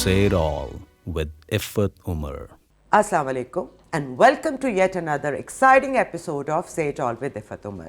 Say It All with Iffat Umar. Assalamu alaikum and welcome to yet another exciting episode of Say It All with Iffat Umar.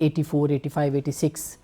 84, 85, 86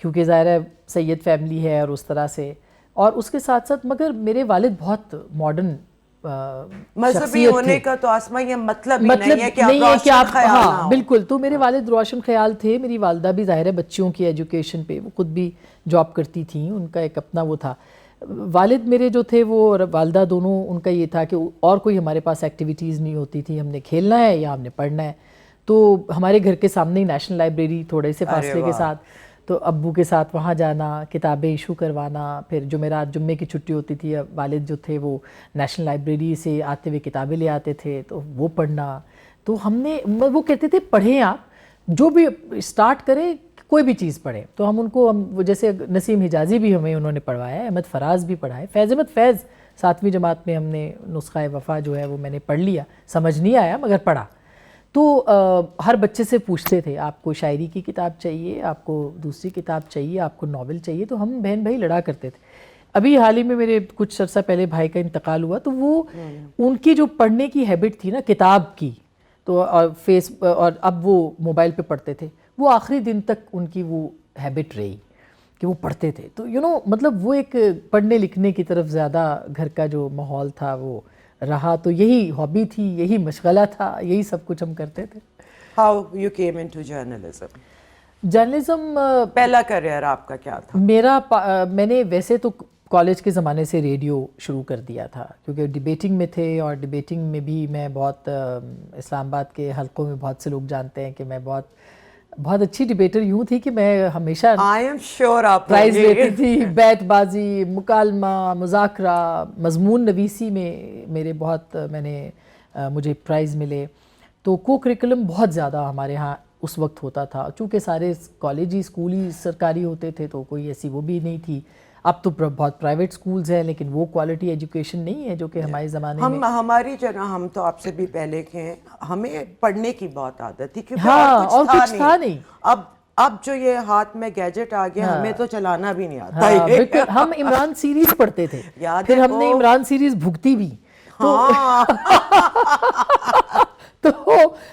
کیونکہ ظاہر ہے سید family ہے اور اس طرح سے. اور اس کے ساتھ ساتھ مگر میرے والد بہت ماڈرن مذہبی ہونے کا تو آسما یہ مطلب نہیں ہے کہ آپ ہاں بالکل. تو میرے والد روشن خیال تھے. میری والدہ بھی ظاہر ہے بچیوں کی ایجوکیشن پہ وہ خود بھی جاب کرتی تھیں, ان کا ایک اپنا وہ تھا. والد میرے جو تھے وہ اور والدہ دونوں ان کا یہ تھا کہ اور کوئی ہمارے پاس ایکٹیویٹیز نہیں ہوتی تھی, ہم نے کھیلنا ہے یا ہم نے پڑھنا ہے. تو ہمارے گھر کے سامنے ہی نیشنل لائبریری تھوڑے سے فاصلے کے ساتھ, تو ابو کے ساتھ وہاں جانا, کتابیں ایشو کروانا. پھر جمعرات جمعے کی چھٹی ہوتی تھی, والد جو تھے وہ نیشنل لائبریری سے آتے ہوئے کتابیں لے آتے تھے تو وہ پڑھنا. تو ہم نے وہ کہتے تھے پڑھیں آپ, جو بھی اسٹارٹ کریں کوئی بھی چیز پڑھیں. تو ہم ان کو جیسے نسیم حجازی بھی ہمیں انہوں نے پڑھوایا ہے, احمد فراز بھی پڑھا ہے, فیض احمد فیض 7ویں جماعت میں ہم نے نسخہ وفا جو ہے وہ میں نے پڑھ لیا, سمجھ نہیں آیا مگر پڑھا. تو ہر بچے سے پوچھتے تھے آپ کو شاعری کی کتاب چاہیے, آپ کو دوسری کتاب چاہیے, آپ کو ناول چاہیے. تو ہم بہن بھائی لڑا کرتے تھے. ابھی حال ہی میں میرے کچھ عرصہ پہلے بھائی کا انتقال ہوا, تو وہ ان کی جو پڑھنے کی ہیبٹ تھی نا کتاب کی, تو اور اب وہ موبائل پہ پڑھتے تھے, وہ آخری دن تک ان کی وہ ہیبٹ رہی کہ وہ پڑھتے تھے. تو مطلب وہ ایک پڑھنے لکھنے کی طرف زیادہ گھر کا جو ماحول تھا وہ رہا. تو یہی ہابی تھی, یہی مشغلہ تھا, یہی سب کچھ ہم کرتے تھے. How you came into journalism? Journalism پہلا کریئر آپ کا کیا تھا؟ میں نے ویسے تو کالج کے زمانے سے ریڈیو شروع کر دیا تھا, کیونکہ ڈیبیٹنگ میں تھے, اور ڈیبیٹنگ میں بھی میں بہت اسلام آباد کے حلقوں میں بہت سے لوگ جانتے ہیں کہ میں بہت اچھی ڈیبیٹر یوں تھی کہ میں ہمیشہ پرائز لیتی تھی. بیت بازی, مکالمہ, مذاکرہ, مضمون نویسی میں میرے مجھے پرائز ملے. تو کو کریکولم بہت زیادہ ہمارے ہاں اس وقت ہوتا تھا, چونکہ سارے کالجی اسکولی سرکاری ہوتے تھے تو کوئی ایسی وہ بھی نہیں تھی. اب تو بہت پرائیویٹ سکولز ہیں, لیکن وہ کوالٹی ایجوکیشن نہیں ہے جو کہ ہمارے زمانے میں. ہماری جگہ ہم تو آپ سے بھی پہلے کے ہیں, ہمیں پڑھنے کی بہت عادت تھی, کیونکہ اور کچھ تھا نہیں. اب جو یہ ہاتھ میں گیجٹ آ گیا, ہمیں تو چلانا بھی نہیں آتا. بالکل, ہم عمران سیریز پڑھتے تھے, پھر ہم نے عمران سیریز بھگتی بھی. تو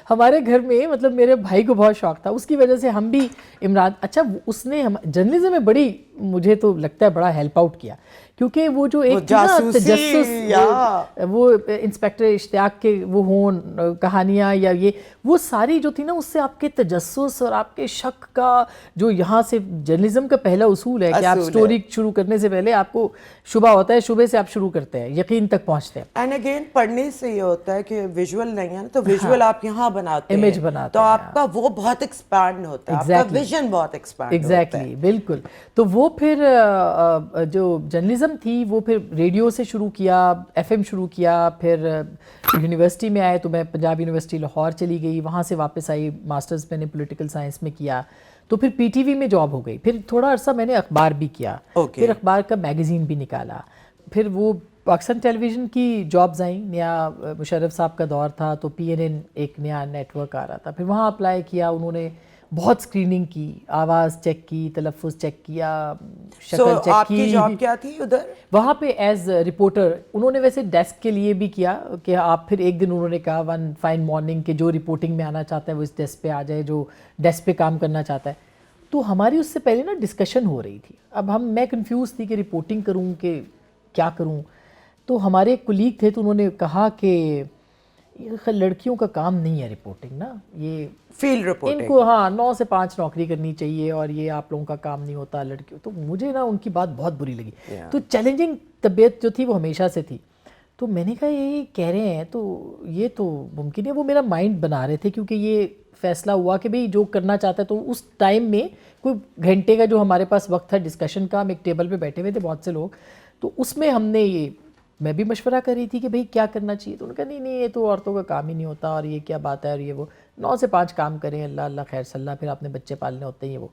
ہمارے گھر میں مطلب میرے بھائی کو بہت شوق تھا, اس کی وجہ سے ہم بھی عمران, اچھا اس نے جرنلزم میں بڑی, مجھے تو لگتا ہے بڑا ہیلپ آؤٹ کیا, کیونکہ وہ جو ایک تجسس, وہ انسپیکٹر اشتیاق کے وہ ہون کہانیاں یا وہ ساری جو تھی نا, اس سے آپ کے تجسس اور آپ کے شک کا جو یہاں سے جرنلزم کا پہلا اصول ہے کہ آپ سٹوری شروع کرنے سے پہلے آپ کو شبہ ہوتا ہے, شبے سے آپ شروع کرتے ہیں, یقین تک پہنچتے ہیں. اینڈ اگین پڑھنے سے یہ ہوتا ہے کہ ویژول نہیں ہے نا, تو ویژول آپ یہاں بناتے ہیں, امیج بناتے تو آپ کا وہ بہت ایکسپینڈ ہوتا ہے, آپ کا ویژن بہت ایکسپینڈ ہوتا ہے. ایگزیکٹلی, بالکل. تو وہ پھر جو جرنلزم تھی وہ پھر ریڈیو سے شروع کیا, ایف ایم شروع کیا, پھر یونیورسٹی میں آئے تو میں پنجاب یونیورسٹی لاہور چلی گئی, وہاں سے واپس آئی, ماسٹرز میں نے پولیٹیکل سائنس میں کیا, تو پھر پی ٹی وی میں جاب ہو گئی. پھر تھوڑا عرصہ میں نے اخبار بھی کیا, پھر اخبار کا میگزین بھی نکالا. پھر وہ پاکستان ٹیلی ویژن کی جابز آئیں, نیا مشرف صاحب کا دور تھا, تو پی این این ایک نیا نیٹ ورک آ رہا تھا, پھر وہاں اپلائی کیا. انہوں نے بہت اسکریننگ کی, آواز چیک کی, تلفظ چیک کیا, شکل چیک کی. آپ کی جاب کیا تھی ادھر وہاں پہ ایز رپورٹر؟ انہوں نے ویسے ڈیسک کے لیے بھی کیا کہ آپ, پھر ایک دن انہوں نے کہا ون فائن مارننگ کہ جو رپورٹنگ میں آنا چاہتا ہے وہ اس ڈیسک پہ آ جائے, جو ڈیسک پہ کام کرنا چاہتا ہے. تو ہماری اس سے پہلے نا ڈسکشن ہو رہی تھی. اب میں کنفیوز تھی کہ رپورٹنگ کروں کہ کیا کروں. تو ہمارے ایک کولیگ تھے, تو انہوں نے کہا کہ لڑکیوں کا کام نہیں ہے رپورٹنگ نا, یہ فیلڈ رپورٹنگ, ان کو 9 سے 5 نوکری کرنی چاہیے, اور یہ آپ لوگوں کا کام نہیں ہوتا لڑکیوں. تو مجھے نا ان کی بات بہت بری لگی. تو چیلنجنگ طبیعت جو تھی وہ ہمیشہ سے تھی. تو میں نے کہا یہ کہہ رہے ہیں تو یہ تو ممکن ہے. وہ میرا مائنڈ بنا رہے تھے, کیونکہ یہ فیصلہ ہوا کہ بھئی جو کرنا چاہتا ہے. تو اس ٹائم میں کوئی گھنٹے کا جو ہمارے پاس وقت تھا ڈسکشن کا, ہم ایک ٹیبل پہ بیٹھے ہوئے تھے بہت سے لوگ, تو اس میں ہم نے میں بھی مشورہ کر رہی تھی کہ بھئی کیا کرنا چاہیے. تو انہوں نے کہا نہیں یہ تو عورتوں کا کام ہی نہیں ہوتا, اور یہ کیا بات ہے, اور یہ وہ 9 سے 5 کام کریں, اللہ اللہ خیر صلی اللہ, پھر آپ نے بچے پالنے ہوتے ہیں, یہ وہ.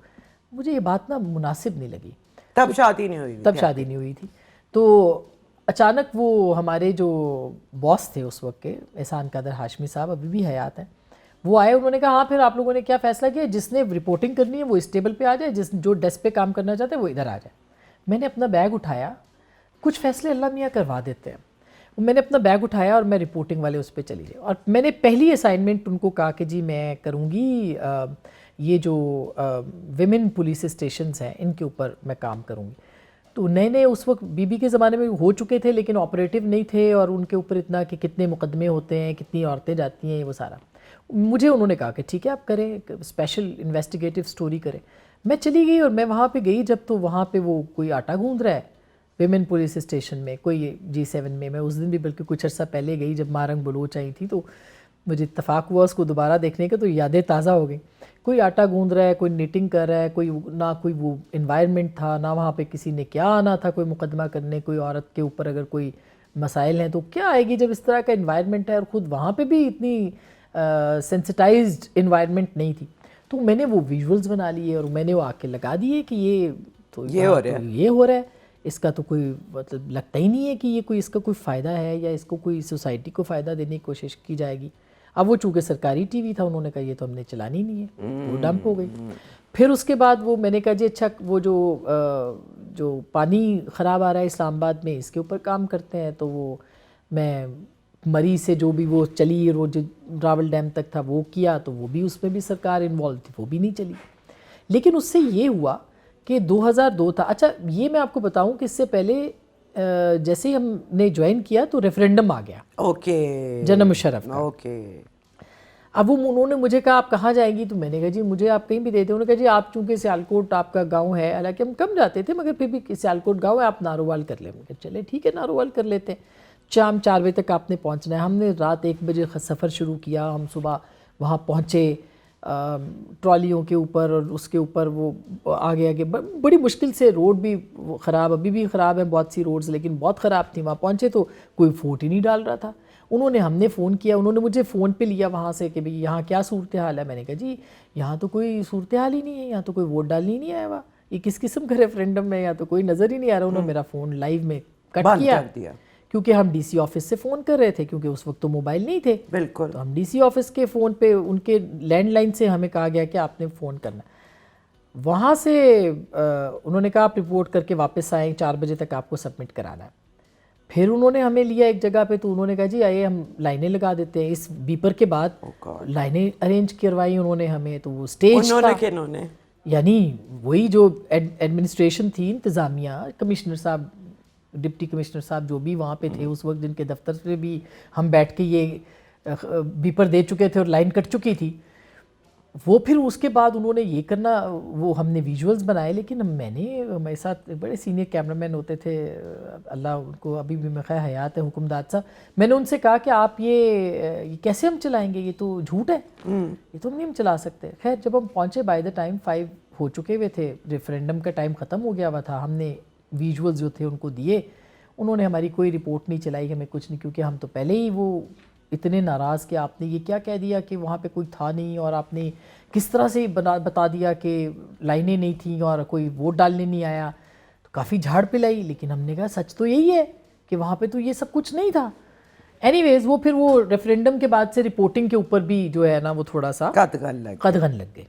مجھے یہ بات نا مناسب نہیں لگی. تب شادی نہیں ہوئی تھی. تو اچانک وہ ہمارے جو باس تھے اس وقت کے, احسان قادر ہاشمی صاحب, ابھی بھی حیات ہیں, وہ آئے. انہوں نے کہا ہاں پھر آپ لوگوں نے کیا فیصلہ کیا, جس نے رپورٹنگ کرنی ہے وہ اس ٹیبل پہ آ جائے, جو ڈیسک پہ کام کرنا چاہتے ہیں وہ ادھر آ جائے. میں نے اپنا بیگ اٹھایا, کچھ فیصلے اللہ میاں کروا دیتے ہیں. میں نے اپنا بیگ اٹھایا اور میں رپورٹنگ والے اس پہ چلی گئی, اور میں نے پہلی اسائنمنٹ ان کو کہا کہ جی میں کروں گی یہ جو ویمن پولیس اسٹیشنز ہیں ان کے اوپر میں کام کروں گی. تو نئے نئے اس وقت بی بی کے زمانے میں ہو چکے تھے لیکن آپریٹو نہیں تھے, اور ان کے اوپر اتنا کہ کتنے مقدمے ہوتے ہیں, کتنی عورتیں جاتی ہیں, وہ سارا مجھے انہوں نے کہا کہ ٹھیک ہے آپ کریں, اسپیشل انویسٹیگیٹو سٹوری کریں. میں چلی گئی اور میں وہاں پہ گئی جب, تو وہاں پہ وہ کوئی آٹا گوندھ رہا ہے ویمن پولیس اسٹیشن میں, کوئی G7 میں اس دن بھی بلکہ کچھ عرصہ پہلے گئی جب مارنگ بلوچ آئی تھی, تو مجھے اتفاق ہوا اس کو دوبارہ دیکھنے کا, تو یادیں تازہ ہو گئیں. کوئی آٹا گوندھ رہا ہے, کوئی نیٹنگ کر رہا ہے, کوئی نہ کوئی وہ انوائرمنٹ تھا, نہ وہاں پہ کسی نے کیا آنا تھا کوئی مقدمہ کرنے, کوئی عورت کے اوپر اگر کوئی مسائل ہیں تو کیا آئے گی جب اس طرح کا انوائرمنٹ ہے, اور خود وہاں پہ بھی اتنی سینسٹائزڈ انوائرمنٹ نہیں تھی. تو میں نے وہ ویژولز بنا لیے اور میں نے وہ آ کے لگا دیے کہ یہ تو یہ ہو رہا ہے, اس کا تو کوئی مطلب لگتا ہی نہیں ہے کہ یہ کوئی اس کا کوئی فائدہ ہے یا اس کو کوئی سوسائٹی کو فائدہ دینے کی کوشش کی جائے گی. اب وہ چونکہ سرکاری ٹی وی تھا, انہوں نے کہا یہ تو ہم نے چلانی نہیں ہے, وہ ڈمپ ہو گئی. پھر اس کے بعد وہ میں نے کہا جی اچھا وہ جو پانی خراب آ رہا ہے اسلام آباد میں اس کے اوپر کام کرتے ہیں. تو وہ میں مری سے جو بھی وہ چلی, وہ جو راول ڈیم تک تھا وہ کیا, تو وہ بھی اس میں بھی سرکار انوالو تھی, وہ بھی نہیں چلی. لیکن اس سے یہ ہوا کہ 2002 تھا. اچھا یہ میں آپ کو بتاؤں کہ اس سے پہلے جیسے ہی ہم نے جوائن کیا تو ریفرینڈم آ گیا جنرل مشرف کا. اب وہ انہوں نے مجھے کہا آپ کہاں جائیں گی, تو میں نے کہا جی مجھے آپ کہیں بھی دیتے. انہوں نے کہا جی آپ چونکہ سیالکوٹ آپ کا گاؤں ہے, حالانکہ ہم کم جاتے تھے مگر پھر بھی سیالکوٹ گاؤں ہے, آپ نارووال کر لیں. میں کہا چلے ٹھیک ہے نارووال کر لیتے ہیں. شام 4 بجے تک آپ نے پہنچنا ہے. ہم نے رات 1 بجے سفر شروع کیا, ہم صبح وہاں پہنچے ٹرالیوں کے اوپر, اور اس کے اوپر وہ آگے بڑی مشکل سے, روڈ بھی خراب, ابھی بھی خراب ہیں بہت سی روڈز لیکن بہت خراب تھی. وہاں پہنچے تو کوئی فوٹ ہی نہیں ڈال رہا تھا. ہم نے فون کیا, انہوں نے مجھے فون پہ لیا وہاں سے کہ بھئی یہاں کیا صورتحال ہے. میں نے کہا جی یہاں تو کوئی صورتحال ہی نہیں ہے, یہاں تو کوئی ووٹ ڈالنے ہی نہیں آیا ہوا, یہ کس قسم کا ریفرینڈم ہے, یہاں تو کوئی نظر ہی نہیں آ رہا. انہوں نے میرا فون لائیو میں کٹ کیا کیونکہ ہم ڈی سی آفس سے فون کر رہے تھے, کیونکہ اس وقت تو موبائل نہیں تھے. بالکل. تو ہم ڈی سی آفس کے فون پہ, ان کے لینڈ لائن سے ہمیں کہا گیا کہ آپ نے فون کرنا. وہاں سے انہوں نے کہا آپ رپورٹ کر کے واپس آئیں, 4 بجے تک آپ کو سبمٹ کرانا ہے. پھر انہوں نے ہمیں لیا ایک جگہ پہ, تو انہوں نے کہا جی آئیے ہم لائنیں لگا دیتے ہیں. اس بیپر کے بعد لائنیں ارینج کروائی انہوں نے ہمیں. تو وہ اسٹیج تھا, یعنی وہی جو ایڈمنسٹریشن تھی, انتظامیہ, کمشنر صاحب, ڈپٹی کمشنر صاحب جو بھی وہاں پہ تھے اس وقت, جن کے دفتر پہ بھی ہم بیٹھ کے یہ بیپر دے چکے تھے اور لائن کٹ چکی تھی, وہ پھر اس کے بعد انہوں نے یہ کرنا, وہ ہم نے ویژولز بنائے. لیکن ہمارے ساتھ بڑے سینئر کیمرہ مین ہوتے تھے, اللہ ان کو ابھی بھی میں خیال حیات ہے, حکمداد صاحب. میں نے ان سے کہا کہ آپ یہ کیسے ہم چلائیں گے, یہ تو جھوٹ ہے, یہ تو ہم نہیں چلا سکتے. خیر جب ہم پہنچے بائی دا ٹائم 5 ہو چکے ہوئے تھے, ریفرینڈم کا ٹائم ختم ہو گیا ہوا تھا. ہم نے ویژولز جو تھے ان کو دیے, انہوں نے ہماری کوئی رپورٹ نہیں چلائی, ہمیں کچھ نہیں, کیونکہ ہم تو پہلے ہی وہ اتنے ناراض کہ آپ نے یہ کیا کہہ دیا کہ وہاں پہ کوئی تھا نہیں, اور آپ نے کس طرح سے بتا دیا کہ لائنیں نہیں تھیں اور کوئی ووٹ ڈالنے نہیں آیا. تو کافی جھاڑ پلائی, لیکن ہم نے کہا سچ تو یہی ہے کہ وہاں پہ تو یہ سب کچھ نہیں تھا. اینی ویز وہ پھر وہ ریفرینڈم کے بعد سے رپورٹنگ کے اوپر بھی جو ہے نا وہ تھوڑا سا قدغن لگ گئے.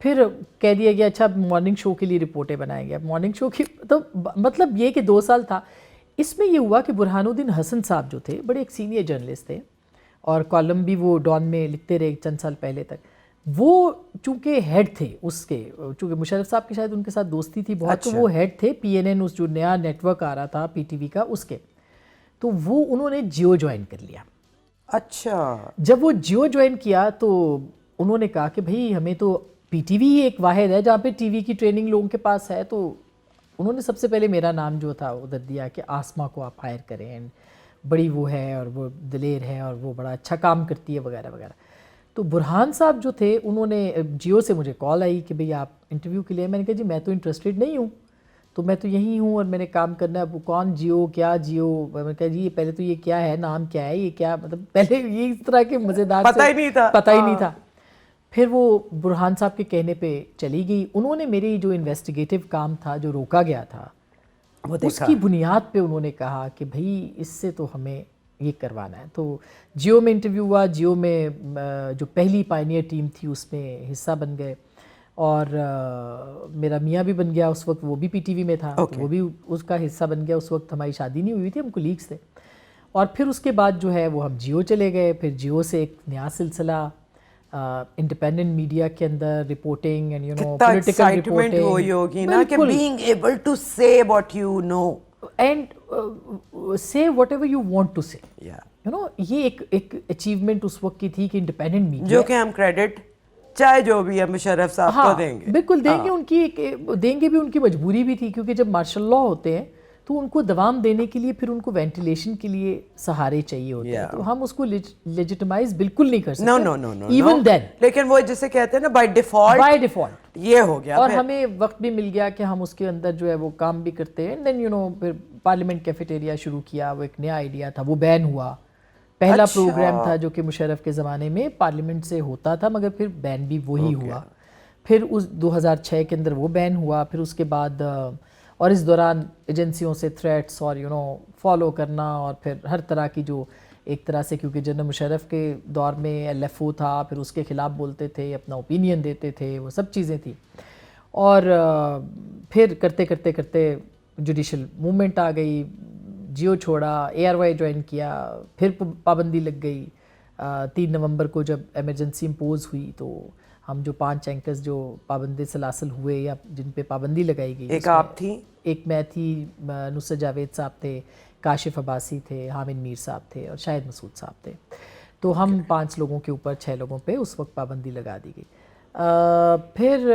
پھر کہہ دیا گیا اچھا مارننگ شو کے لیے رپورٹیں بنائیں گے. مارننگ شو کی تو مطلب یہ کہ 2 سال تھا. اس میں یہ ہوا کہ برہان الدین حسن صاحب جو تھے, بڑے ایک سینئر جرنلسٹ تھے, اور کالم بھی وہ ڈان میں لکھتے رہے چند سال پہلے تک. وہ چونکہ ہیڈ تھے اس کے, چونکہ مشرف صاحب کی شاید ان کے ساتھ دوستی تھی بہت, تو وہ ہیڈ تھے PNN, اس جو نیا نیٹ ورک آ رہا تھا PTV کا, اس کے. تو وہ انہوں نے جیو جوائن کر لیا. اچھا. جب وہ جیو جوائن کیا تو انہوں نے کہا کہ بھئی ہمیں تو PTV ہی ایک واحد ہے جہاں پہ ٹی وی کی ٹریننگ لوگوں کے پاس ہے. تو انہوں نے سب سے پہلے میرا نام جو تھا ادھر دیا کہ آسما کو آپ ہائر کریں, بڑی وہ ہے اور وہ دلیر ہے اور وہ بڑا اچھا کام کرتی ہے وغیرہ وغیرہ. تو برہان صاحب جو تھے, انہوں نے جیو سے مجھے کال آئی کہ بھئی آپ انٹرویو کے لیے. میں نے کہا جی میں تو انٹرسٹڈ نہیں ہوں, تو میں تو یہیں ہوں اور میں نے کام کرنا ہے. اب کون جیو, کیا جیو, میں نے کہا جی پہلے تو یہ کیا ہے, نام کیا ہے, یہ کیا, مطلب پہلے یہ اس طرح کے مزیدار پتہ ہی نہیں تھا. پھر وہ برہان صاحب کے کہنے پہ چلی گئی. انہوں نے میری جو انویسٹیگیٹو کام تھا جو روکا گیا تھا, اس کی بنیاد پہ انہوں نے کہا کہ بھئی اس سے تو ہمیں یہ کروانا ہے. تو جیو میں انٹرویو ہوا. جیو میں جو پہلی پائنیئر ٹیم تھی اس میں حصہ بن گئے, اور میرا میاں بھی بن گیا اس وقت, وہ بھی PTV میں تھا, وہ بھی اس کا حصہ بن گیا. اس وقت ہماری شادی نہیں ہوئی تھی, ہم کولیگس تھے. اور پھر اس کے بعد جو ہے وہ ہم جیو چلے گئے. پھر جیو سے ایک نیا سلسلہ انڈیپینڈنٹ میڈیا کے اندر رپورٹنگ اینڈ پولیٹیکل رپورٹنگ ہوگی نا کہ being able to say what you know and say whatever you want to say. یہ ایک اچیومنٹ اس وقت کی تھی کہ انڈیپینڈنٹ میڈیا, جو کہ ہم کریڈٹ چاہے جو بھی ہے مشرف صاحب کو دیں گے. بالکل دیں گے, ان کی دیں گے بھی, ان کی مجبوری بھی تھی, کیونکہ جب مارشل لا ہوتے ہیں تو ان کو دوام دینے کے لیے پھر ان کو وینٹیلیشن کے لیے سہارے چاہیے ہوتے ہیں, تو ہم اس کو لیجٹمائز بالکل نہیں کر سکتے. نو ایون دین, لیکن وہ جسے کہتے ہیں نا بائی ڈیفالٹ یہ ہو گیا, اور ہمیں وقت بھی مل گیا کہ ہم اس کے اندر جو ہے وہ کام بھی کرتے ہیں. دین پھر پارلیمنٹ کیفیٹیریا شروع کیا, وہ ایک نیا آئیڈیا تھا, وہ بین ہوا. پہلا پروگرام تھا جو کہ مشرف کے زمانے میں پارلیمنٹ سے ہوتا تھا, مگر پھر بین بھی وہی ہوا. پھر اس 2006 کے اندر وہ بین ہوا. پھر اس کے بعد اور اس دوران ایجنسیوں سے تھریٹس اور فالو کرنا, اور پھر ہر طرح کی جو ایک طرح سے, کیونکہ جنرل مشرف کے دور میں ایل ایف او تھا, پھر اس کے خلاف بولتے تھے, اپنا اوپینین دیتے تھے, وہ سب چیزیں تھیں. اور پھر کرتے کرتے کرتے جوڈیشل موومنٹ آ گئی, جیو چھوڑا, اے آر وائی جوائن کیا, پھر پابندی لگ گئی. 3 نومبر کو جب ایمرجنسی امپوز ہوئی تو ہم جو 5 اینکرز جو پابندی سلاسل ہوئے یا جن پہ پابندی لگائی گئی, ایک آپ تھی, ایک میں تھی, نصرت جاوید صاحب تھے, کاشف عباسی تھے, حامد میر صاحب تھے, اور شاہد مسعود صاحب تھے. تو ہم 5 لوگوں کے اوپر 6 لوگوں پہ اس وقت پابندی لگا دی گئی. پھر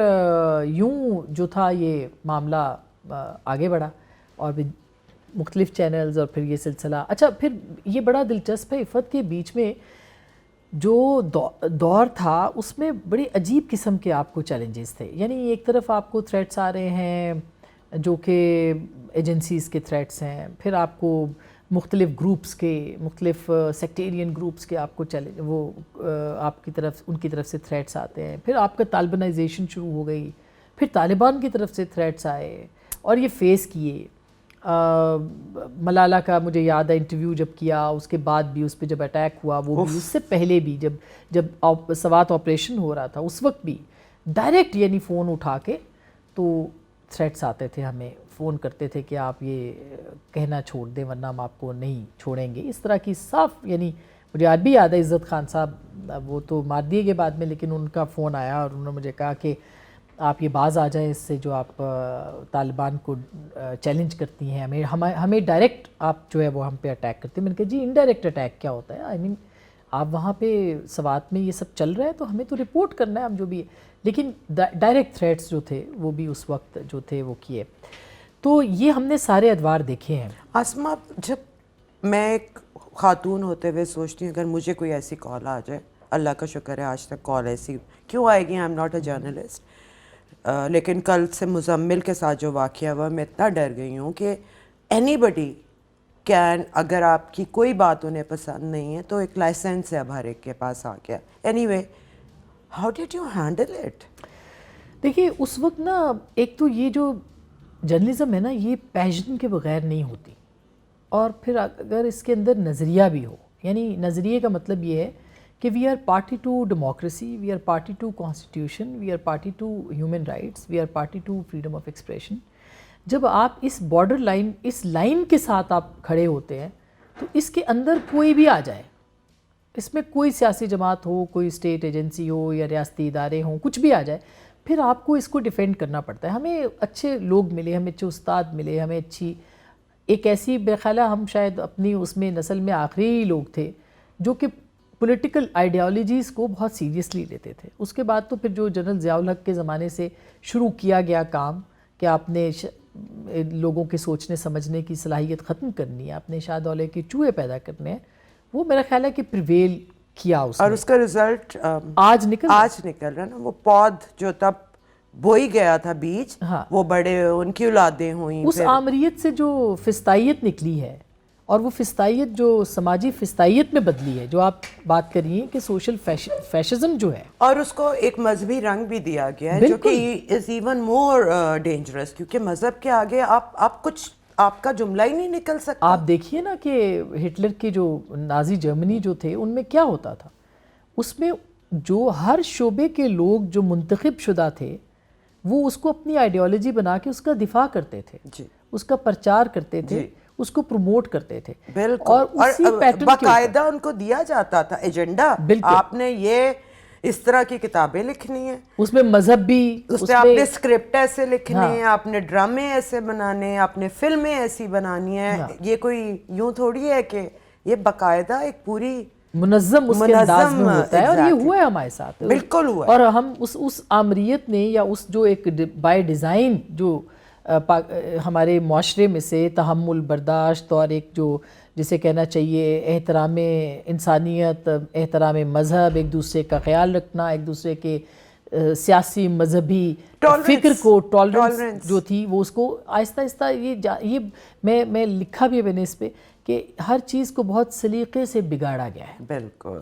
یوں جو تھا یہ معاملہ آگے بڑھا, اور بھی مختلف چینلز, اور پھر یہ سلسلہ. اچھا, پھر یہ بڑا دلچسپ ہے, عفت کے بیچ میں جو دور تھا اس میں بڑی عجیب قسم کے آپ کو چیلنجز تھے. یعنی ایک طرف آپ کو تھریٹس آ رہے ہیں جو کہ ایجنسیز کے تھریٹس ہیں, پھر آپ کو مختلف گروپس کے, مختلف سیکٹیرین گروپس کے آپ کو وہ آپ کی طرف, ان کی طرف سے تھریٹس آتے ہیں. پھر آپ کا طالبانائزیشن شروع ہو گئی, پھر طالبان کی طرف سے تھریٹس آئے, اور یہ فیس کیے. ملالہ کا مجھے یاد ہے انٹرویو جب کیا, اس کے بعد بھی اس پہ جب اٹیک ہوا, وہ بھی اس سے پہلے بھی جب سوات آپریشن ہو رہا تھا اس وقت بھی ڈائریکٹ یعنی فون اٹھا کے تو تھریٹس آتے تھے, ہمیں فون کرتے تھے کہ آپ یہ کہنا چھوڑ دیں ورنہ ہم آپ کو نہیں چھوڑیں گے. اس طرح کی صاف, یعنی مجھے آج بھی یاد ہے عزت خان صاحب, وہ تو مار دیے گئے بعد میں, لیکن ان کا فون آیا اور انہوں نے مجھے کہا کہ آپ یہ باز آ جائیں اس سے جو آپ طالبان کو چیلنج کرتی ہیں, ہمیں ڈائریکٹ آپ جو ہے وہ ہم پہ اٹیک کرتے ہیں. میں نے کہا جی انڈائریکٹ اٹیک کیا ہوتا ہے, آئی مین آپ وہاں پہ سوات میں یہ سب چل رہا ہے تو ہمیں تو رپورٹ کرنا ہے, ہم جو بھی ہے. لیکن ڈائریکٹ تھریٹس جو تھے وہ بھی اس وقت جو تھے وہ کیے. تو یہ ہم نے سارے ادوار دیکھے ہیں. آسما, جب میں ایک خاتون ہوتے ہوئے سوچتی ہوں اگر مجھے کوئی ایسی کال آ جائے, اللہ کا شکر ہے آج تک کال ایسی کیوں آئے گی, I am not a journalist, لیکن کل سے مزمل کے ساتھ جو واقعہ ہوا میں اتنا ڈر گئی ہوں کہ اینی بڈی کین, اگر آپ کی کوئی بات انہیں پسند نہیں ہے تو ایک لائسنس ہے اب ہر ایک کے پاس آ گیا. Any way, how did you handle it? دیکھیے اس وقت نا, ایک تو یہ جو جرنلزم ہے نا یہ پیشن کے بغیر نہیں ہوتی, اور پھر اگر اس کے اندر نظریہ بھی ہو, یعنی نظریے کا مطلب یہ ہے کہ we are party to democracy, we are party to constitution, we are party to human rights, we are party to freedom of expression. جب آپ اس بارڈر لائن, اس لائن کے ساتھ آپ کھڑے ہوتے ہیں تو اس کے اندر کوئی بھی آ جائے, اس میں کوئی سیاسی جماعت ہو, کوئی اسٹیٹ ایجنسی ہو یا ریاستی ادارے ہوں, کچھ بھی آ جائے, پھر آپ کو اس کو ڈیفینڈ کرنا پڑتا ہے. ہمیں اچھے لوگ ملے, ہمیں اچھے استاد ملے, ہمیں اچھی ایک ایسی, بے خیالہ ہم شاید اپنی اس میں نسل میں آخری لوگ تھے جو کہ پولیٹیکل آئیڈیالوجیز کو بہت سیریسلی لیتے تھے. اس کے بعد تو پھر جو جنرل ضیاء الحق کے زمانے سے شروع کیا گیا کام کہ آپ نے لوگوں کے سوچنے سمجھنے کی صلاحیت ختم کرنی ہے, آپ نے شاہ دولے کے چوہے پیدا کرنے ہیں, وہ میرا خیال ہے کہ پریویل کیا اس اور اس کا رزلٹ آج نکل رہا نا. وہ پود جو تب بوئی گیا تھا بیج, وہ بڑے ان کی اولادیں ہوئیں, اس آمریت سے جو فستائیت نکلی ہے, اور وہ فستائیت جو سماجی فستائیت میں بدلی ہے, جو آپ بات کریے کہ سوشل فیشزم جو ہے, اور اس کو ایک مذہبی رنگ بھی دیا گیا ہے جو کہ از ایون مور ڈینجرس, کیونکہ مذہب کے آگے آپ کچھ, آپ کا جملہ ہی نہیں نکل سکتا. آپ دیکھیے نا کہ ہٹلر کے جو نازی جرمنی جو تھے ان میں کیا ہوتا تھا, اس میں جو ہر شعبے کے لوگ جو منتخب شدہ تھے وہ اس کو اپنی آئیڈیالوجی بنا کے اس کا دفاع کرتے تھے, اس کا پرچار کرتے تھے, اس کو پروموٹ کرتے تھے. بالکل, اور اسی پیٹرن باقاعدہ ان کو دیا جاتا تھا ایجنڈا, آپ نے یہ اس طرح کی کتابیں لکھنی ہیں, اس میں مذہب بھی, اس پہ آپ نے اسکرپٹ ایسے لکھنے ہیں, آپ نے ڈرامے ایسے بنانے ہیں, آپ نے فلمیں ایسی بنانی ہیں. یہ کوئی یوں تھوڑی ہے کہ یہ باقاعدہ ایک پوری منظم اس کے انداز میں ہوتا ہے, اور یہ ہوا ہے ہمارے ساتھ. بالکل ہوا. اور ہم اس آمریت نے, یا اس جو ایک بائی ڈیزائن جو ہمارے معاشرے میں سے تحمل, برداشت, اور ایک جو جسے کہنا چاہیے احترام انسانیت, احترام مذہب, ایک دوسرے کا خیال رکھنا, ایک دوسرے کے سیاسی مذہبی فکر کو, ٹالرنس جو تھی, وہ اس کو آہستہ آہستہ یہ میں لکھا بھی ہے میں نے اس پہ کہ ہر چیز کو بہت سلیقے سے بگاڑا گیا ہے. بالکل.